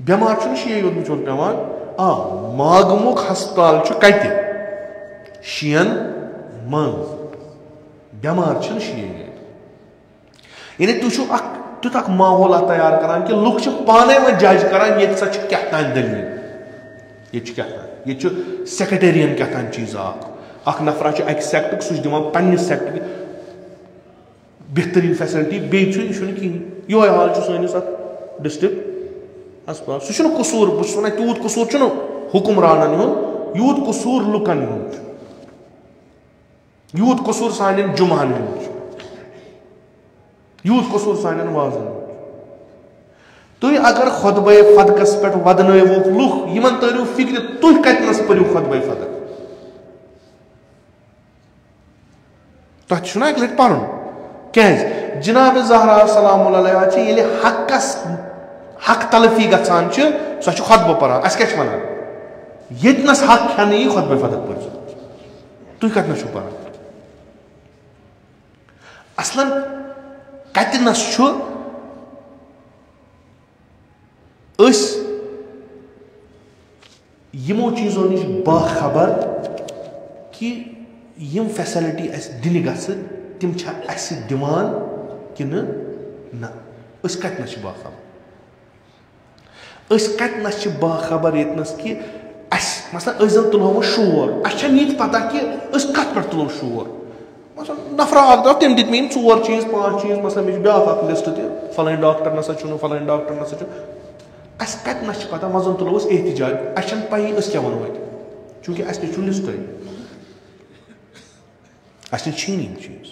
बेमार शीन योत बिचोर पेवान मागमुक हस्पताल कत शीन मज बेमार शीन यानी तुम तुथ माहौल तैयार करान कि लुक पाने वो जज करान ये क्या दलील ये क्या ये सेक्रेटेरियन क्या चीज अख नफरा अक सेक्टर सह दिवान पन्निस सेक्टर बेहतरीन फैसिलिटी बेहतर कहीं ये हाल सैनिस डिस्ट्रिक्ट अस्पताल सह कसूर बहुत वन तूत कसूर हुक्मरानन हुंद यूत कसूर लुकन हुंद यूत कसूर सान जुमान हुंद यूत कसूर सान वाजन तुम अगर खुतबे फदकस पे वदनवुक लुख यमन तरियो फिक्र तुम कतनस परो खुतबे फदक तुम एक लट पुन क्या जनाब ज़हरा सलाम ये हकस हक तलफी गसान सह खुतब पान अस क्या वन यतनस हक खेन यी खुतबे फदक पर तुम कतनस पान असलन कतनस यमो चीज़ों नश बाखबर कि यम फैसिलिटी अस दिन गम तिम अस दिवान कि ना कतनस बाखबर कतनस बाखबर यतनस कि अस मसलन जन तुलो शोर अस ये पता कि कत पे तुलो शोर नफरा अख तम दित मे 4 चीज 5 चीज मसलन मे ब्या लिस्ट फलान डॉक्टर नसा फलान डॉक्टर नसा अस कतनस पता मजन तुलो एहतजाज अस पी क्या वनो चूंकि अस लिस्ट अस यम चीज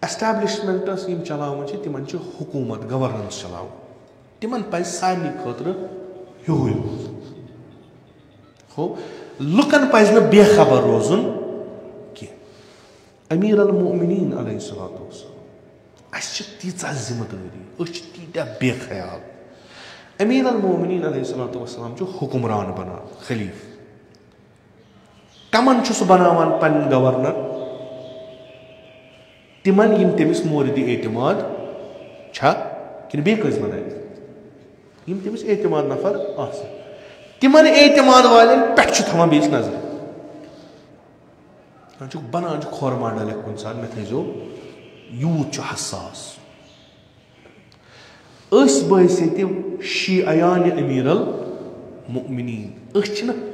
एस्टैब्लिशमेंटस चलावन तिम हुकूमत गवर्नेंस चलाव तिमन पज सारे खतर ह्यूय हो लुकन पज न बेखबर रोजुन कि अमीर अल मोमिनीन अलैहिस्सलातु वस्सलाम अस तीचा जिम्मेदारी तीत्या बेख्याल अमीर अल मोमिनीन अलैहिस्सलातु वस्सलाम हुक्मरान बना खलीफ कमन बनावान पन गवर्नर तिमन यम तमिस मोरद एतमाद कि बे कस बनाए यम तमिस एतमाद नफर तिमन एतमाद वाले पे थवान बेस नजर बनान खोरमा डलक कुन सात मे थो यूत हसास बहस शीआयान अमीर अल मोमिनीन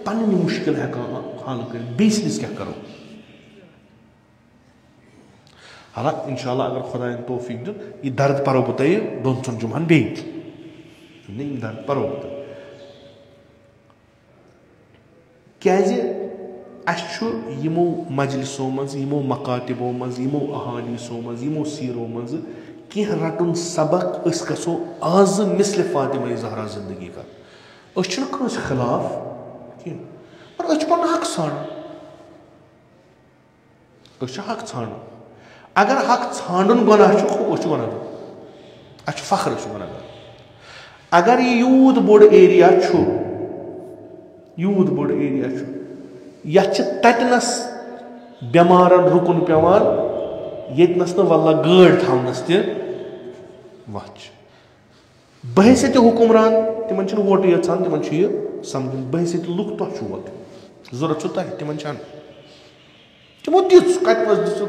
पन मुश्किल हेकान हल कर बेस क्या करो हालांकि इंशाल्लाह अगर खुदा तौफीक दुत यह दर्द परो बह तुम दोन जुमान बे दर्द परो बह यमो मजलिसों मज यमो मकातिबों मज यमो अहादीसों मज यमो सीरों मज कह रटुन सबक गो आज मिसल फातिमा ज़हरा जिंदगी का खिलाफ कह पर पन हक हक ान अगर हक ान गुनाह वन फख्र वन अगर यह यूत बोड़ एरिया यूत बोड़ एरिया ततनस बेमारन रुकन पेवान यतनस वल्ला गाड़ थवनस वच बहसियत हुक्मरान तिमन वोट यचान तिमन समझ बहसियत लुक तुह वोट जरूरत तुह तिमन तिमो दिस कतनस दिस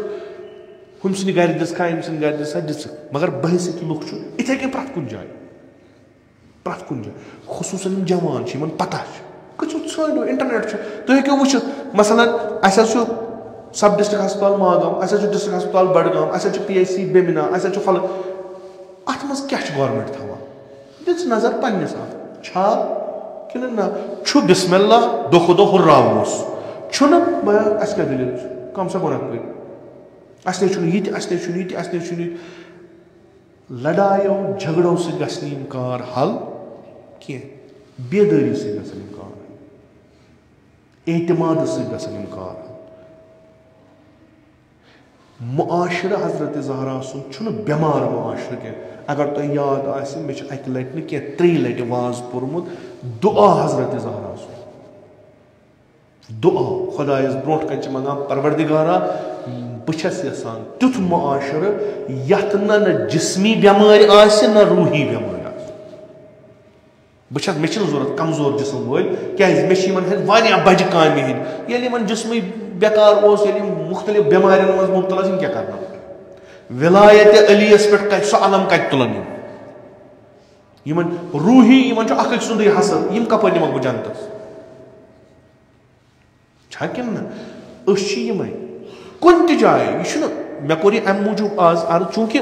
हम सन गर दिस यम सन गर दिस मगर बहसियत लुक इथे कन प्रथ कुन जाए खुसूसन जवान पता ो इंटरनेट तुम हेको वो मसलन अस सब डिस्ट्रिक्ट हस्पताल मागाम अस डिस्ट्रिक्ट हस्पताल बडगाम अस PHC बेमिना अस फल अत मज क्या गवर्नमेंट थवान दिस नजर पन्नस छा कि ना बिस्मिल्ला दो दो हुर्रावोस अस क्या दलील कम से कम अस लड़ाइयों झगड़ों से गम कार हल कह बेदारी से गम कार एतमाद से गम कार मुआशरा हजरत ज़हरा सुन बेमार मुआशर कह अगर तुम याद आसि मे अक लट न कह 3 लट वाज पोर्मुत दुआ हजरत ज़हरा दुआ खुदायस ब्रोट कन मंगान परवरदिगारा बस यसान तुथ मुआशर यथ न जिस्मी बेमार न रूही बेमार मे जरूरत कमजोर जिसम वल क्या मे बज काम हन जिसम बेकार मुख्तलिफ बेमार मज मुबतला क्या करना विलायत अलीस पे सह अलम कत तुलन रूही अख सुंद हसन कप निमक बह जनतस किन ना यम कुन त जाए यह मे कोर यह अम मूजूब आज अर्ज चूंकि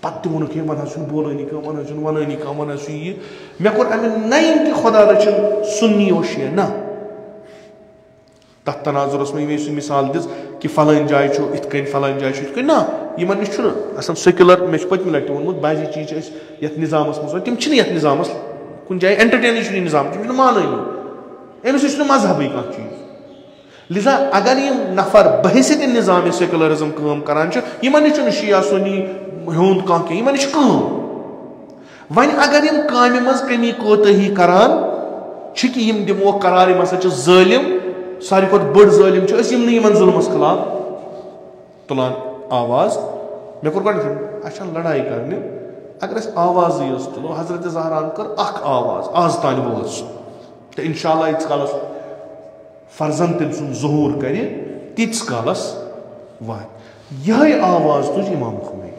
पत्त वोन वन बोलानी कम वन वनानी कम वन यह मे कोर अमे नईन कि खुदा रचन सुन्नी और शिया ना तथ तनाजुरस में सह मिसाल दिस कि फलान जाए इत कन फलान जाए ना यमन नश सेक्युलर मे पत्म लटि वोनमुत बाजी चीज ये निजामस मज तम निजामस कुन जाए एंटरटेन निजाम तम मानी अमिस मजहबी कह चीज लिजा अगर यम नफर बहसित निजाम सेक्युलरिज्म काम करान यमन शिया सुन्नी हुंद कह यमन वन अगर यम काम मज कमी कोताही करान कि यम दिमो करार यम हसा जालिम सारी खुद बड़ जालिम यमन जुल्मस खिलाफ तुलान आवाज मे कोर अच्छा लड़ाई करने अगर अस आवाज तुलो हजरत ज़हरान कर आवाज आज तान बोल तो इंशाअल्लाह यीस कालस फर्जन तम सुन ज़हूर कर तीस कालस वात यह आवाज तुझ इमाम खुमैनी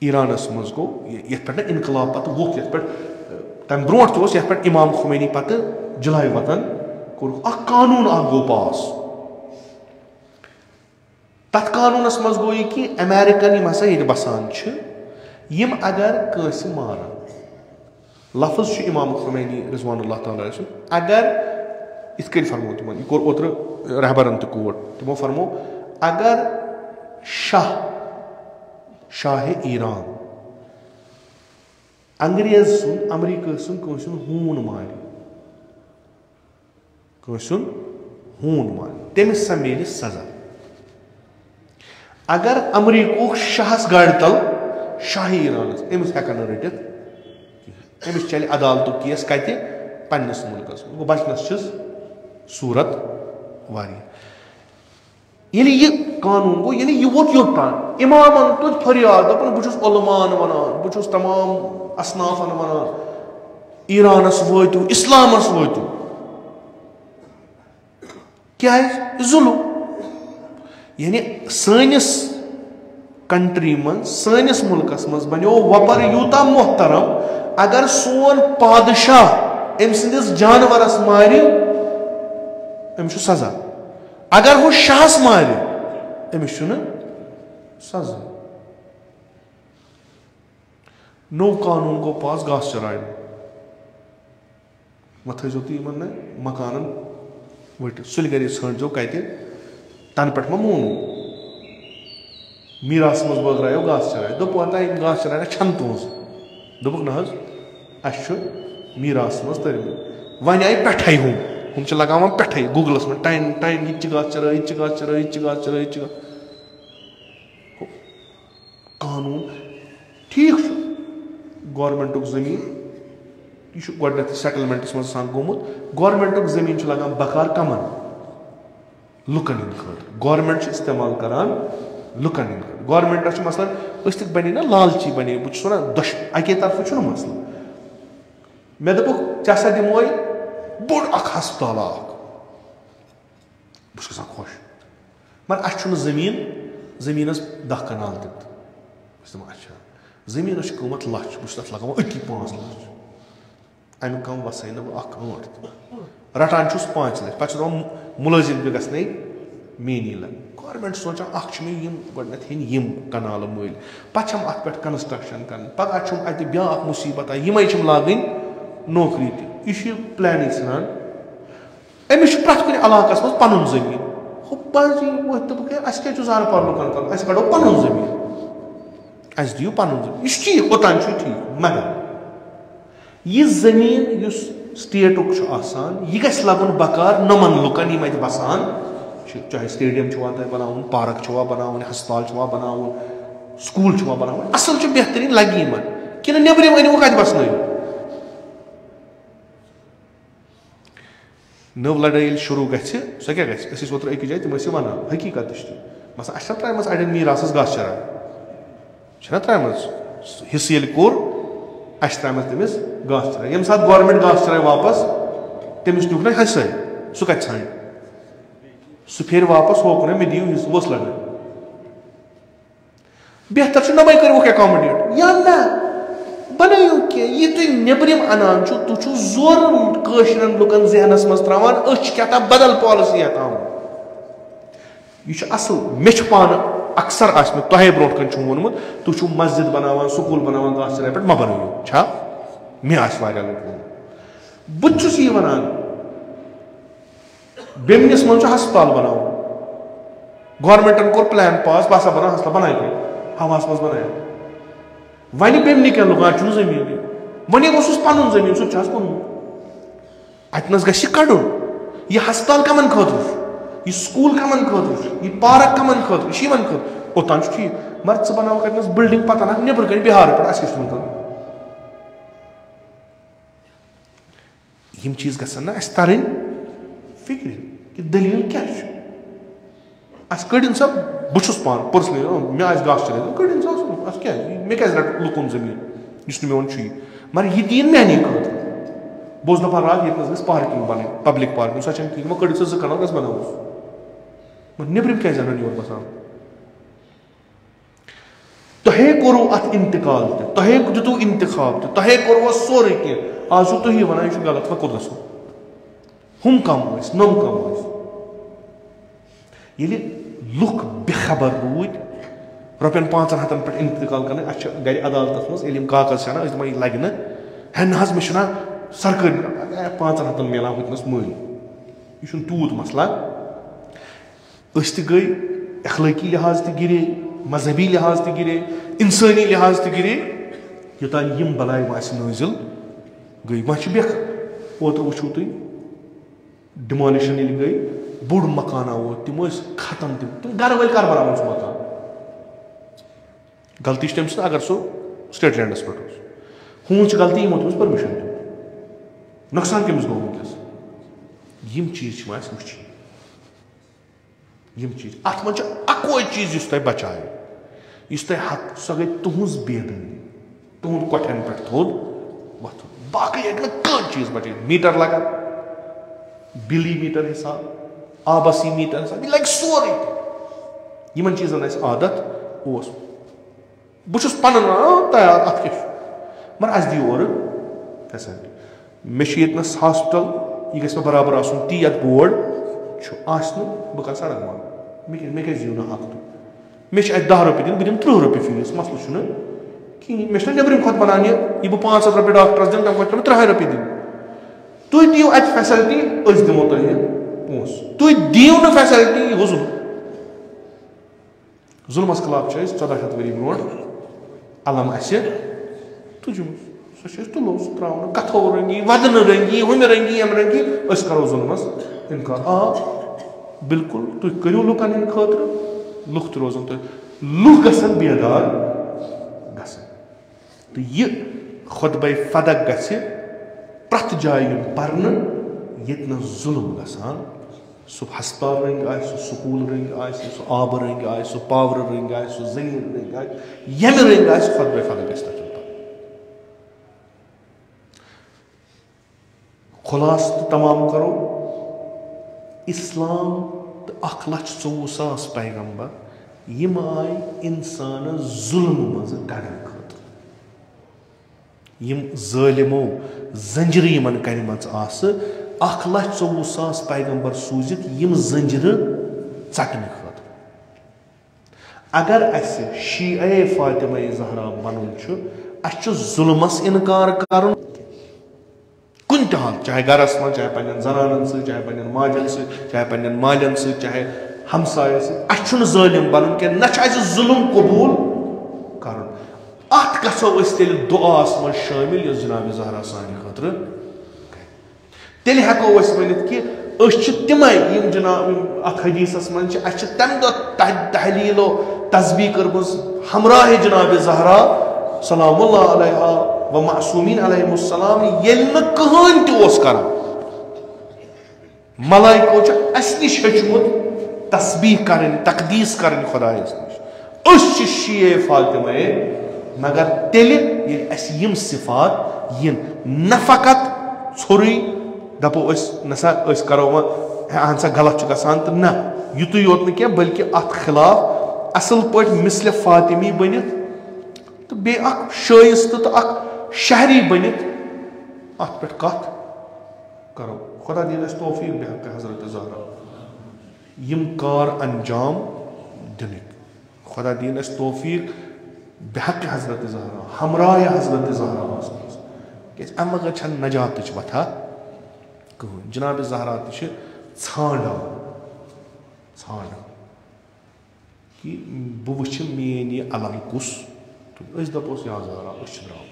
ईरानस मज गो ये पे इनकलाब पत वोक ये तम ब्रोट तो ये इमाम खुमैनी पत जुलाई वतन कोर कानून गो पास तथ कानूनस मज गो कि अमेरिकन यम हसा ये बसान यम अगर कंस मारन लफ्ज इमाम खुमैनी रिजवानुल्लाह तआला अगर इत कन फरमो तिमन यह कोर ओत्र रहबरन तो कोट तिमो फरमो अगर शाह ईरान अंग्रेज सुन अमरीका सुन कंसन हून मार कंसन हून मार तमिस सा मिल सजा अगर अमरीक शाहस गाड़ तल शाह ईरान अमिस हेकन रटित अमिस चल अदालत केस कत पन्निस मुल्कस गो बचनस सूरत वारिया यह कानून गो यानी यह वोत योतान इमामन तुझ फरियाद दपन बहुत उलमान वनान बहुत तमाम असनाफन वनान ईरानस वोतु इस्लामस वोतु क्या जुल्म यानी सनिस कंट्री मन सनिस मुल्कस मज बनो वपर यूता मोहतरम अगर सोन पादशाह अम सिंदिस जानवरस मार अमिस सजा अगर वो शाहस मार अमिस सजा नो कानून गो पास घास चरान वह थो तुम मकान वट सुल गर ह्जो कत तन पे मोनू मीरास मज बगरायो घास चराय दोप घास चराना छन तुज दोपुक ना अस मीरास मज तरम वन आई पे हम लगान पे गूगलस में टाइन टाइन ये घास चरा ये घास चरा ये घास चरा ये कानून ठीक गवर्नमेंट जमीन यह गोडनथ सेटलमेंटस मज गोमुत गवर्नमेंट जमीन लगान बकार कमन लुकन हंद खतर गवर्नमेंट इस्तेमाल करान लुकन हंद खतर गवर्नमेंट मसलन बने ना लालची बने बहुत वन दश अके तरफ मसला मे दोपुक चा दिमो बोड़ हस्पताल बहुत खुश मगर अस जमीन जमीनस 10 कनाल दित अच्छा जमीन कीमत लच बहुत लगान अति 5 लाख अमिक कम वसा ٲठ रटान 5 लाख पे मुलाजिम भी गई मेनी लग गवर्नमेंट सोचान गोडनथ हेन कनाल मल पे अत पे कंस्ट्रक्शन कर पगह अत ब्या मुसीबत यम लागन नौकरी तह प्लानिंग सान अमिस प्रत कुछ इलाकस मज पन जमीन दोप अस क्या जार पर लुकन कर अस कड़ो पन जमीन अस दियो पन जमीन यह ठीक ओतान ठीक मगर यह जमीन स्टेटुक यह गस लगन बकार नमन लुकन यम अत बसान चाहे स्टेडियम बनावन पार्क बनावन हस्पताल बनावन स्कूल बनावन असल बेहतरीन लगे इन कि नबरम अनवुक अत बसन नव लड़ाई शुरू गि सो क्या गि ओतर अकिस जाए तम वन हकीकत मस अस त्रा अड़न मीरासस घास चरान त्रा हिस्स ये कोर अस त्रा तमिस घास चरान यम सात गवर्नमेंट घास चरान वापस तमिस नुक ना हिस्से सह कत सान सह फेर वापस होकुन मे दियो हिस्स वस लड़न बेहतर नमे कर एकोमोडेट या ना बनायो के ये तुम नेबरिम अनान तुम जोर कशरन लुकन जहनस मज त्रावान क्या बदल पॉलिसी हतान यह असल मे पान अक्सर तोहे ब्रो कन वोनमुत तुम मस्जिद बनावान स्कूल बनावान गासर पे मा बनायो छा मे वारिया लोग बहुत यह वनान बेमनिस मन हस्पताल बनाव गवर्नमेंटन कोर प्लान पास बह बना हस्पताल बनाए हवास मज बनाया वन बेमनि क्या लुकान जमीन वन पन जमीन सह अतनस गि कड़न यह हस्पताल कमन खतर यह स्कूल कमन खतर यह पार्क कमन खतर यह ओतान ठीक मगर च बनाव कतनस बिल्डिंग पता नबर कन बिहार पे यम चीज गसन ना तरन फिक्र कि दलील क्या कड़न सा बहुत पान पर्सनली मे गास चल कड़न सा क्या मे क्या रट लुकन जमीन इस मे वो मगर यह दिन मानी खतर बोस दपान रात ये गई पार्किंग बन पब्लिक पार्किंग सो कह कड़ ज कनाल गस बनावस मगर नबरम क्या अन योर बसान तहे कोरु अत इंतकाल तहे दितु इंतखाब तहे कोरु सोरे कह आज तुम वन यह गलत वह कोत गो हम कम नम कम ये लुक बेखबर रूद रुपन 500 पे इंतकाल कर गर अदालत मज कागज छाना दपान यह लगे है ना मे सरकारी 500 मिलान वतनस मल यह तूत मसला गई अखलाकी लिहाज गिरे मजहबी लिहाज गिरे इंसानी लिहाज गिरे योतान यम बलाय नाजिल गई वह बेख ओतर वो तुम डिमोलिशन गई बोड़ मकाना वो तम खत्म तम घर वाल कर बनान सह मकान गलती तम अगर सो स्टेट लैंडस पे हूँ गलती यमो तम परमिशन दिव नुकसान कमिस गो वस यम चीज वुचन यम चीज अत मन अकोई चीज तुम बचाए हक सो गई तुज बेदरी तुंद कोठन पे थोद वथुन बाकी कह चीज बचे मीटर लगा बिजली मीटर हिसाब आबसी मीटर हिसाब यह लगे सोरे इन चीजन आदत बहुत पन तैयार अत क्या मगर अस दिव और फैसिलिटी मे हॉस्पिटल यह गि बराबर आसन ती ये बोर्ड बह कर सड़क मान मे क्या दिव हक तुम मे 10 रुपये दिन बह 30 रुपये फीस मसल कहें मे नबरम खुद बनान यह बह 500 रुपये डॉक्टरस दिन तम 3 रुपये दिन तुम दिव अत फैसिलिटी दिमो तुम पोस तुम दिव न फैसिलिटी यह जुल्मस खिलाफ 1400 वरी ब्रो अलम तुजम सो तुलो त्रो कथो रंगी वदन रंगी हम रंगी यम रंगी करो जुल्मस इनकार बिल्कुल तुम करो लुकन हंद खतर लुक तो रोजन तुम लुक गसन बेदार गसन तो यह खुतबे फदक गस प्रथ जाय पर्न ये जुल्म गसान सो हस्पताल रंग सो स्कूल रंग सो आब रंग सो पावर रंग सो जमीन रंग यम रंग खुतबे फदक गस खुलास तो तमाम करो इस्लाम तो 1,24,000 पैगम्बर यम आय इंसान जुल्म मज कड़न खतर यम जालिमो जंजीर यमन कन मज 1,24,000 पैगम्बर सूजित यम जंजीर चटने खतर अगर अस शीए फातिमा ज़हरा बनन अस जुल्मस इनकार कर कुन हाल चाहे गरस मन चाहे पन्न जनानन चाहे पन्न माजन चाहे पन्न मालन चाहे हमसाय जालिम बन क्या न जुल्म कबूल कर अत गो तेल दुआस मज शामिल जनाब ज़हरा सान खतर तेल हेको वनित कि तमें जनाब अत हदीसस मन तम तहलीलो तस्बीह कर्मज हमराह जनाब ज़हरा सलामुल्लाह अलैहा व मासूमीन अलैहिमुस्सलाम यल्ल कहन तोस कर मलाइको अस निश हेचमुत तस्बीह करन तकदीस करन खुदायस निश शीए फातिमा मगर तेल अस यम सिफात यन न फकत छोरी दपो नसा करो सा गलत गसान तो ना युतु योत न क्या बल्कि अत खिलाफ असल पे मिसल फातिमी बनित तो बे शाइस्त तो शहरी बनित अत पे कत करो खुदा दीन अस तौफीक बेहक हजरत ज़हरा यम कार अंजाम दिन खुदा दीन अस तौफीक बेहक हजरत ज़हरा हमराय हजरत ज़हरा क्या अम बगैर नजात वथा कहन जनाब ज़हरा ाना कि बह वुच मेन यह अलम कुस दपोस या ज़हरा द्राव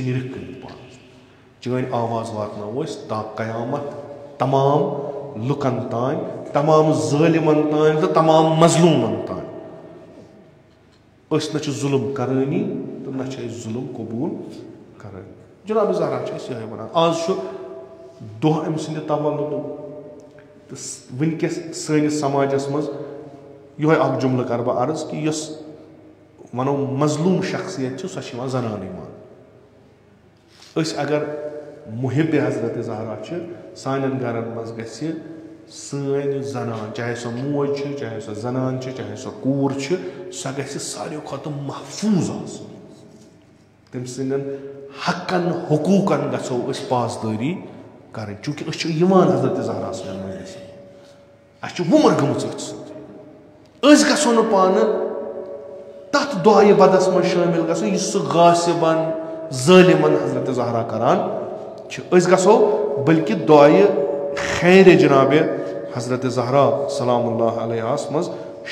निरख कर पान चन आवाज़ वातनो ता कयामत तमाम लुकन तान तमाम ज़ालिमन तान तो तमाम मजलूमन तान न जुल्म करानी तो न जुल्म कबूल कर जनाब ज़हरा ये वन आज दह अम सद तवल्लुद तो वनकस सनिस समाजस मज यह जुमल कर बह अर्ज कि वनो मजलूम शख्सियत सह जनान मान अगर मुहिब हजरत ज़हरा सान गरन मज गि सन जनान चाहे सो मोज चाहे सो जनान चाहे सो कूर सह गि सारे खुद महफूज तम सदन हकन हुकूकन गो पासदारी कर चूंकि हजरत ज़हरा मजलिस अस वुमर गई गो पान तथ दुआए बदस मज शामिल गो सह गासिबन ज़ालिमन हजरत ज़हरा करान गो बल्कि दुआए खैर जनाब हजरत ज़हरा सलामुल्लाह अलैहास मज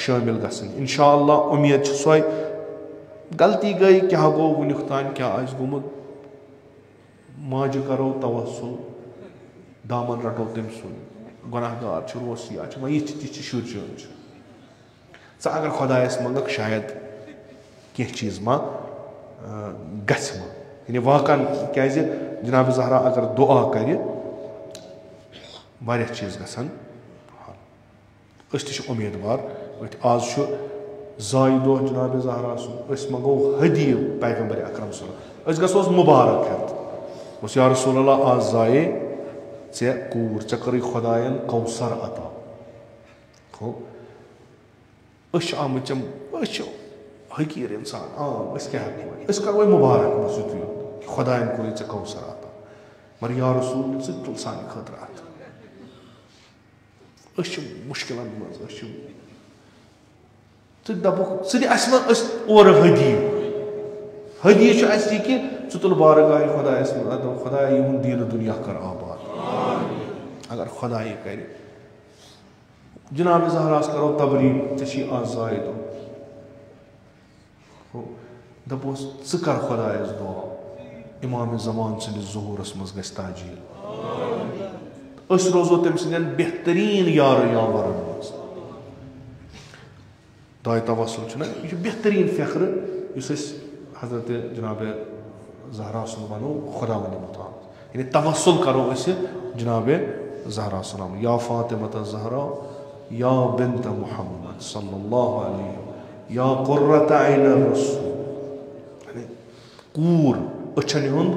शामिल गसन इंशाअल्लाह उम्मीद सो गलती गई क्या गो वुनिक तान क्या गोमुत माज करो तवस्सुल दामन रटो तम सुन गुनाहगार रोसिया वह ये शुर च अगर खुदायस मंगक शायद कह चीज मा गि वाकन क्या जनाब ज़हरा अगर दुआ कर चीज गसन उम्मीदवार आज जाय दो जनाब ज़हरा सुन मंगो हदीय पैगम्बर अकरम गो मुबारक हेत या रसूल अल्लाह आज जाए ऐ कूर ऐ कर खुदायन कौसर अता आमत हकीर इंसान क्या करो मुबारक मस खुदायन कोर ऐ कौसर अता मगर या रसूल तुल सान खतर अत मुश्किल मज और हदी हदी कि तुल बारगाह खुदायस खुदा यह दीन दुनिया कर आबाद अगर खुदा यह कर जनाब ज़हरास करो तबरीक ऐ आज जाए दपोस कर खुदायस दुआ इमाम ज़मान सदिस ज़ुहूरस मज गस ताजील रोजो तम सदन बेहतरीन यार यावरन मज दुआ तवस्सुल यह बेहतरीन फ़ख्र हजरत जनाब ज़हरा वनो खुदा वन यानी तवस्सुल करो जनाब ज़हरा सलाम या फ़ातिमत ज़हरा या बिन्त मुहम्मद सल्लल्लाहु अलैहि या कुर्रत ऐन रसूल कूर अछन हुंद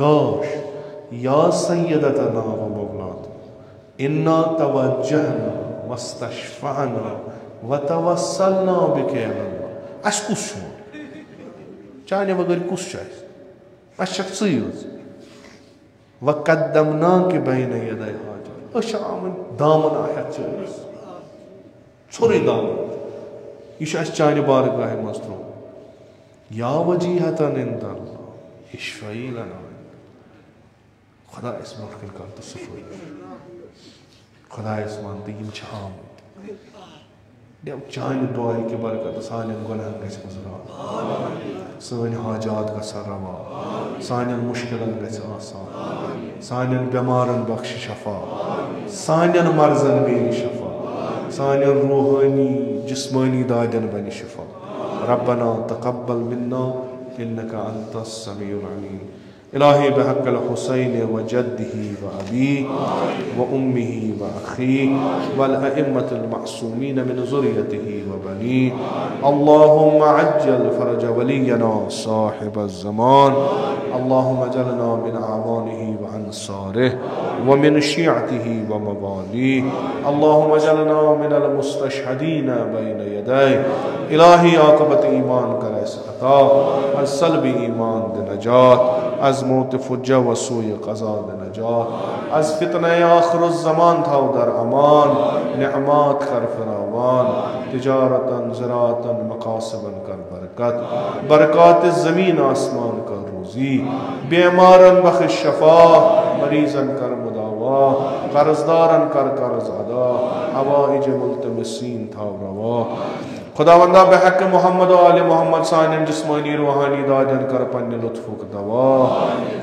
गाश या सय्यदतना व मौलात इन्ना तवज्जहना वस्तशफ़अना व तवस्सलना बिका इलल्लाह अस कुस चाने बगैर कुस अस व कद्दमनाक बैन यदै हाजत आमन दामन आहत छोरे दामन यह चाने बारगाह मज त्रो या वजीहतन इंदल्लाह इश्फ़ई लना खुदा इस ब्रोट कर तो सफाई खुदा इस मान तो यम आम चान दुआ कि बरकत सान गुनाह सान हाजात गसन रवा सान मुश्किल आसान सान बेमारन बख्श शफा सान मर्जन बेन शफा सान रूहानी जिस्मानी दादन बन शफा रब्बना तक़ब्बल मिन्ना इन्नका अंतस समीउल अलीम इलाही बहक़्क़िल हुसैन व जद्दिही व अबीही व उम्मिही व अख़ीही वल अइम्मतिल मअसूमीन मिन ज़ुर्रियतिही व बनीही अल्लाहुम्मा अज्जल फ़रज वलियना साहिबज़ ज़मान अल्लाहुम्मा अजलना मिन अवानिही व अनसारिह व मिन शियअतिही व मवालीह अल्लाहुम्मा जअलना मिनल मुस्तशहदीन बैन यदैह इलाही आक़िबत ईमान कर ऐसा अता अज सल्बी ईमान दे नजात अज मौत फुज्जा व सूय क़ज़ा दे नजात अज फितने आखिरुज़ ज़मान था उदर अमान निअमात कर फरावान तिजारतन ज़राअतन मकासबन कर बरकत बरक़ात ज़मीन आसमान कर रोज़ी बेमारन बख़्श शफ़ा मरीज़न कर मुदावा कर्ज़दारन कर कर्ज़ अदा हवाइज मुल्तमिसीन था रवा खुदावंदा बहक मोहम्मद व आले मोहम्मद सानिन जिस्मानी रूहानी दादन कर पन्ने लुत्फुक दवा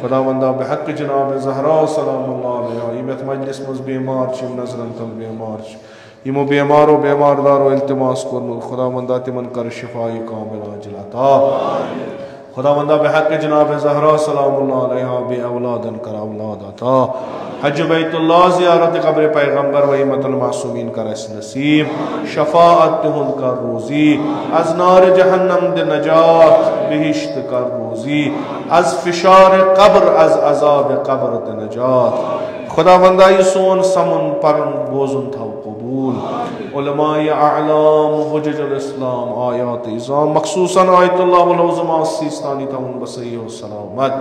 खुदावंदा बहक जनाब ज़हरा सलामुल्लाह अलैहा यमत मजलिस मज बेमार छ नजरन तल बेमार छ यमो बेमारो बेमारदारो इल्तिमास कोरमुत खुदावंदा तिमन कर शिफाई कामिल आजिल अता खुदावंदा बहक जनाब ज़हरा सलामुल्लाह अलैहा बे औलादन कर औलाद अता हज बैतुल्लाह ज़ियारत कब्र पैगम्बर व इमतुल मासूमीन कर ऐस नसीब शफाअत हुन कर रोज़ी अज नार जहन्नम दे नजात बिहिश्त कर रोज़ी अज फिशार कब्र अज अज़ाब कब्र दे नजात खुदावंदा ये सोन समन परन बोजुन था कबूल उलमाए आलाम हुज्जतुल इस्लाम आयात इज़ाम मखसूसन आयतुल्लाह वल उज़मा सीस्तानी तउन बसई व सलामत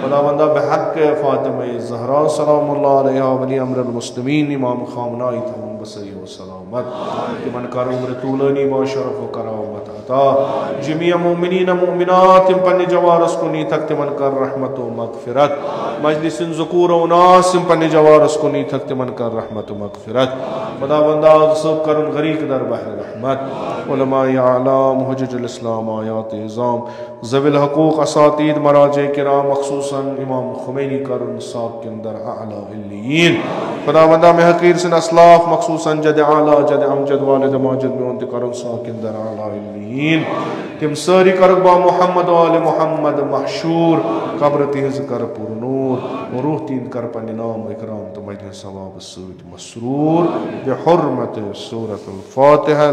खुदावंदा बहक फातिमा ज़हरा सलामुल्लाह अलैहा वली अमरुल मुस्लिमीन इमाम खामनाई तउन बसई व सलामत तिमन कर उम्र तूलानी व शरफ व करामत अता जमीअ मोमिनीन मोमिनात पन्ने जवारस को नी तक तिमन कर रहमत व मगफिरत मजलिसिन ज़ुकूर व नास पन्ने जवारस को नी तक तिमन कर रहमत व मगफिरत खुदावंदा सब करन गरीक दर बहर रहमत उलमाए आलाम हुज्जतुल इस्लाम आयात इज़ाम ज़विल हकूक़ असातीद मराजे किराम मखसूसन इमाम खुमैनी करन साब के अंदर आला इल्लियीन खुदावंदा में हकीर सिन असलाफ मखसूसन जद आला जद अमजद वालिद माजिद में उनके करन साब के अंदर आला इल्लियीन तिम सारी करबा मोहम्मद वाले मोहम्मद महशूर कब्र तिज कर पुरनूर रूह तीन कर पन्ने नाम इकराम तो मजलिस सवाब सूद मसरूर बिहुर्मत सूरतुल फातिहा।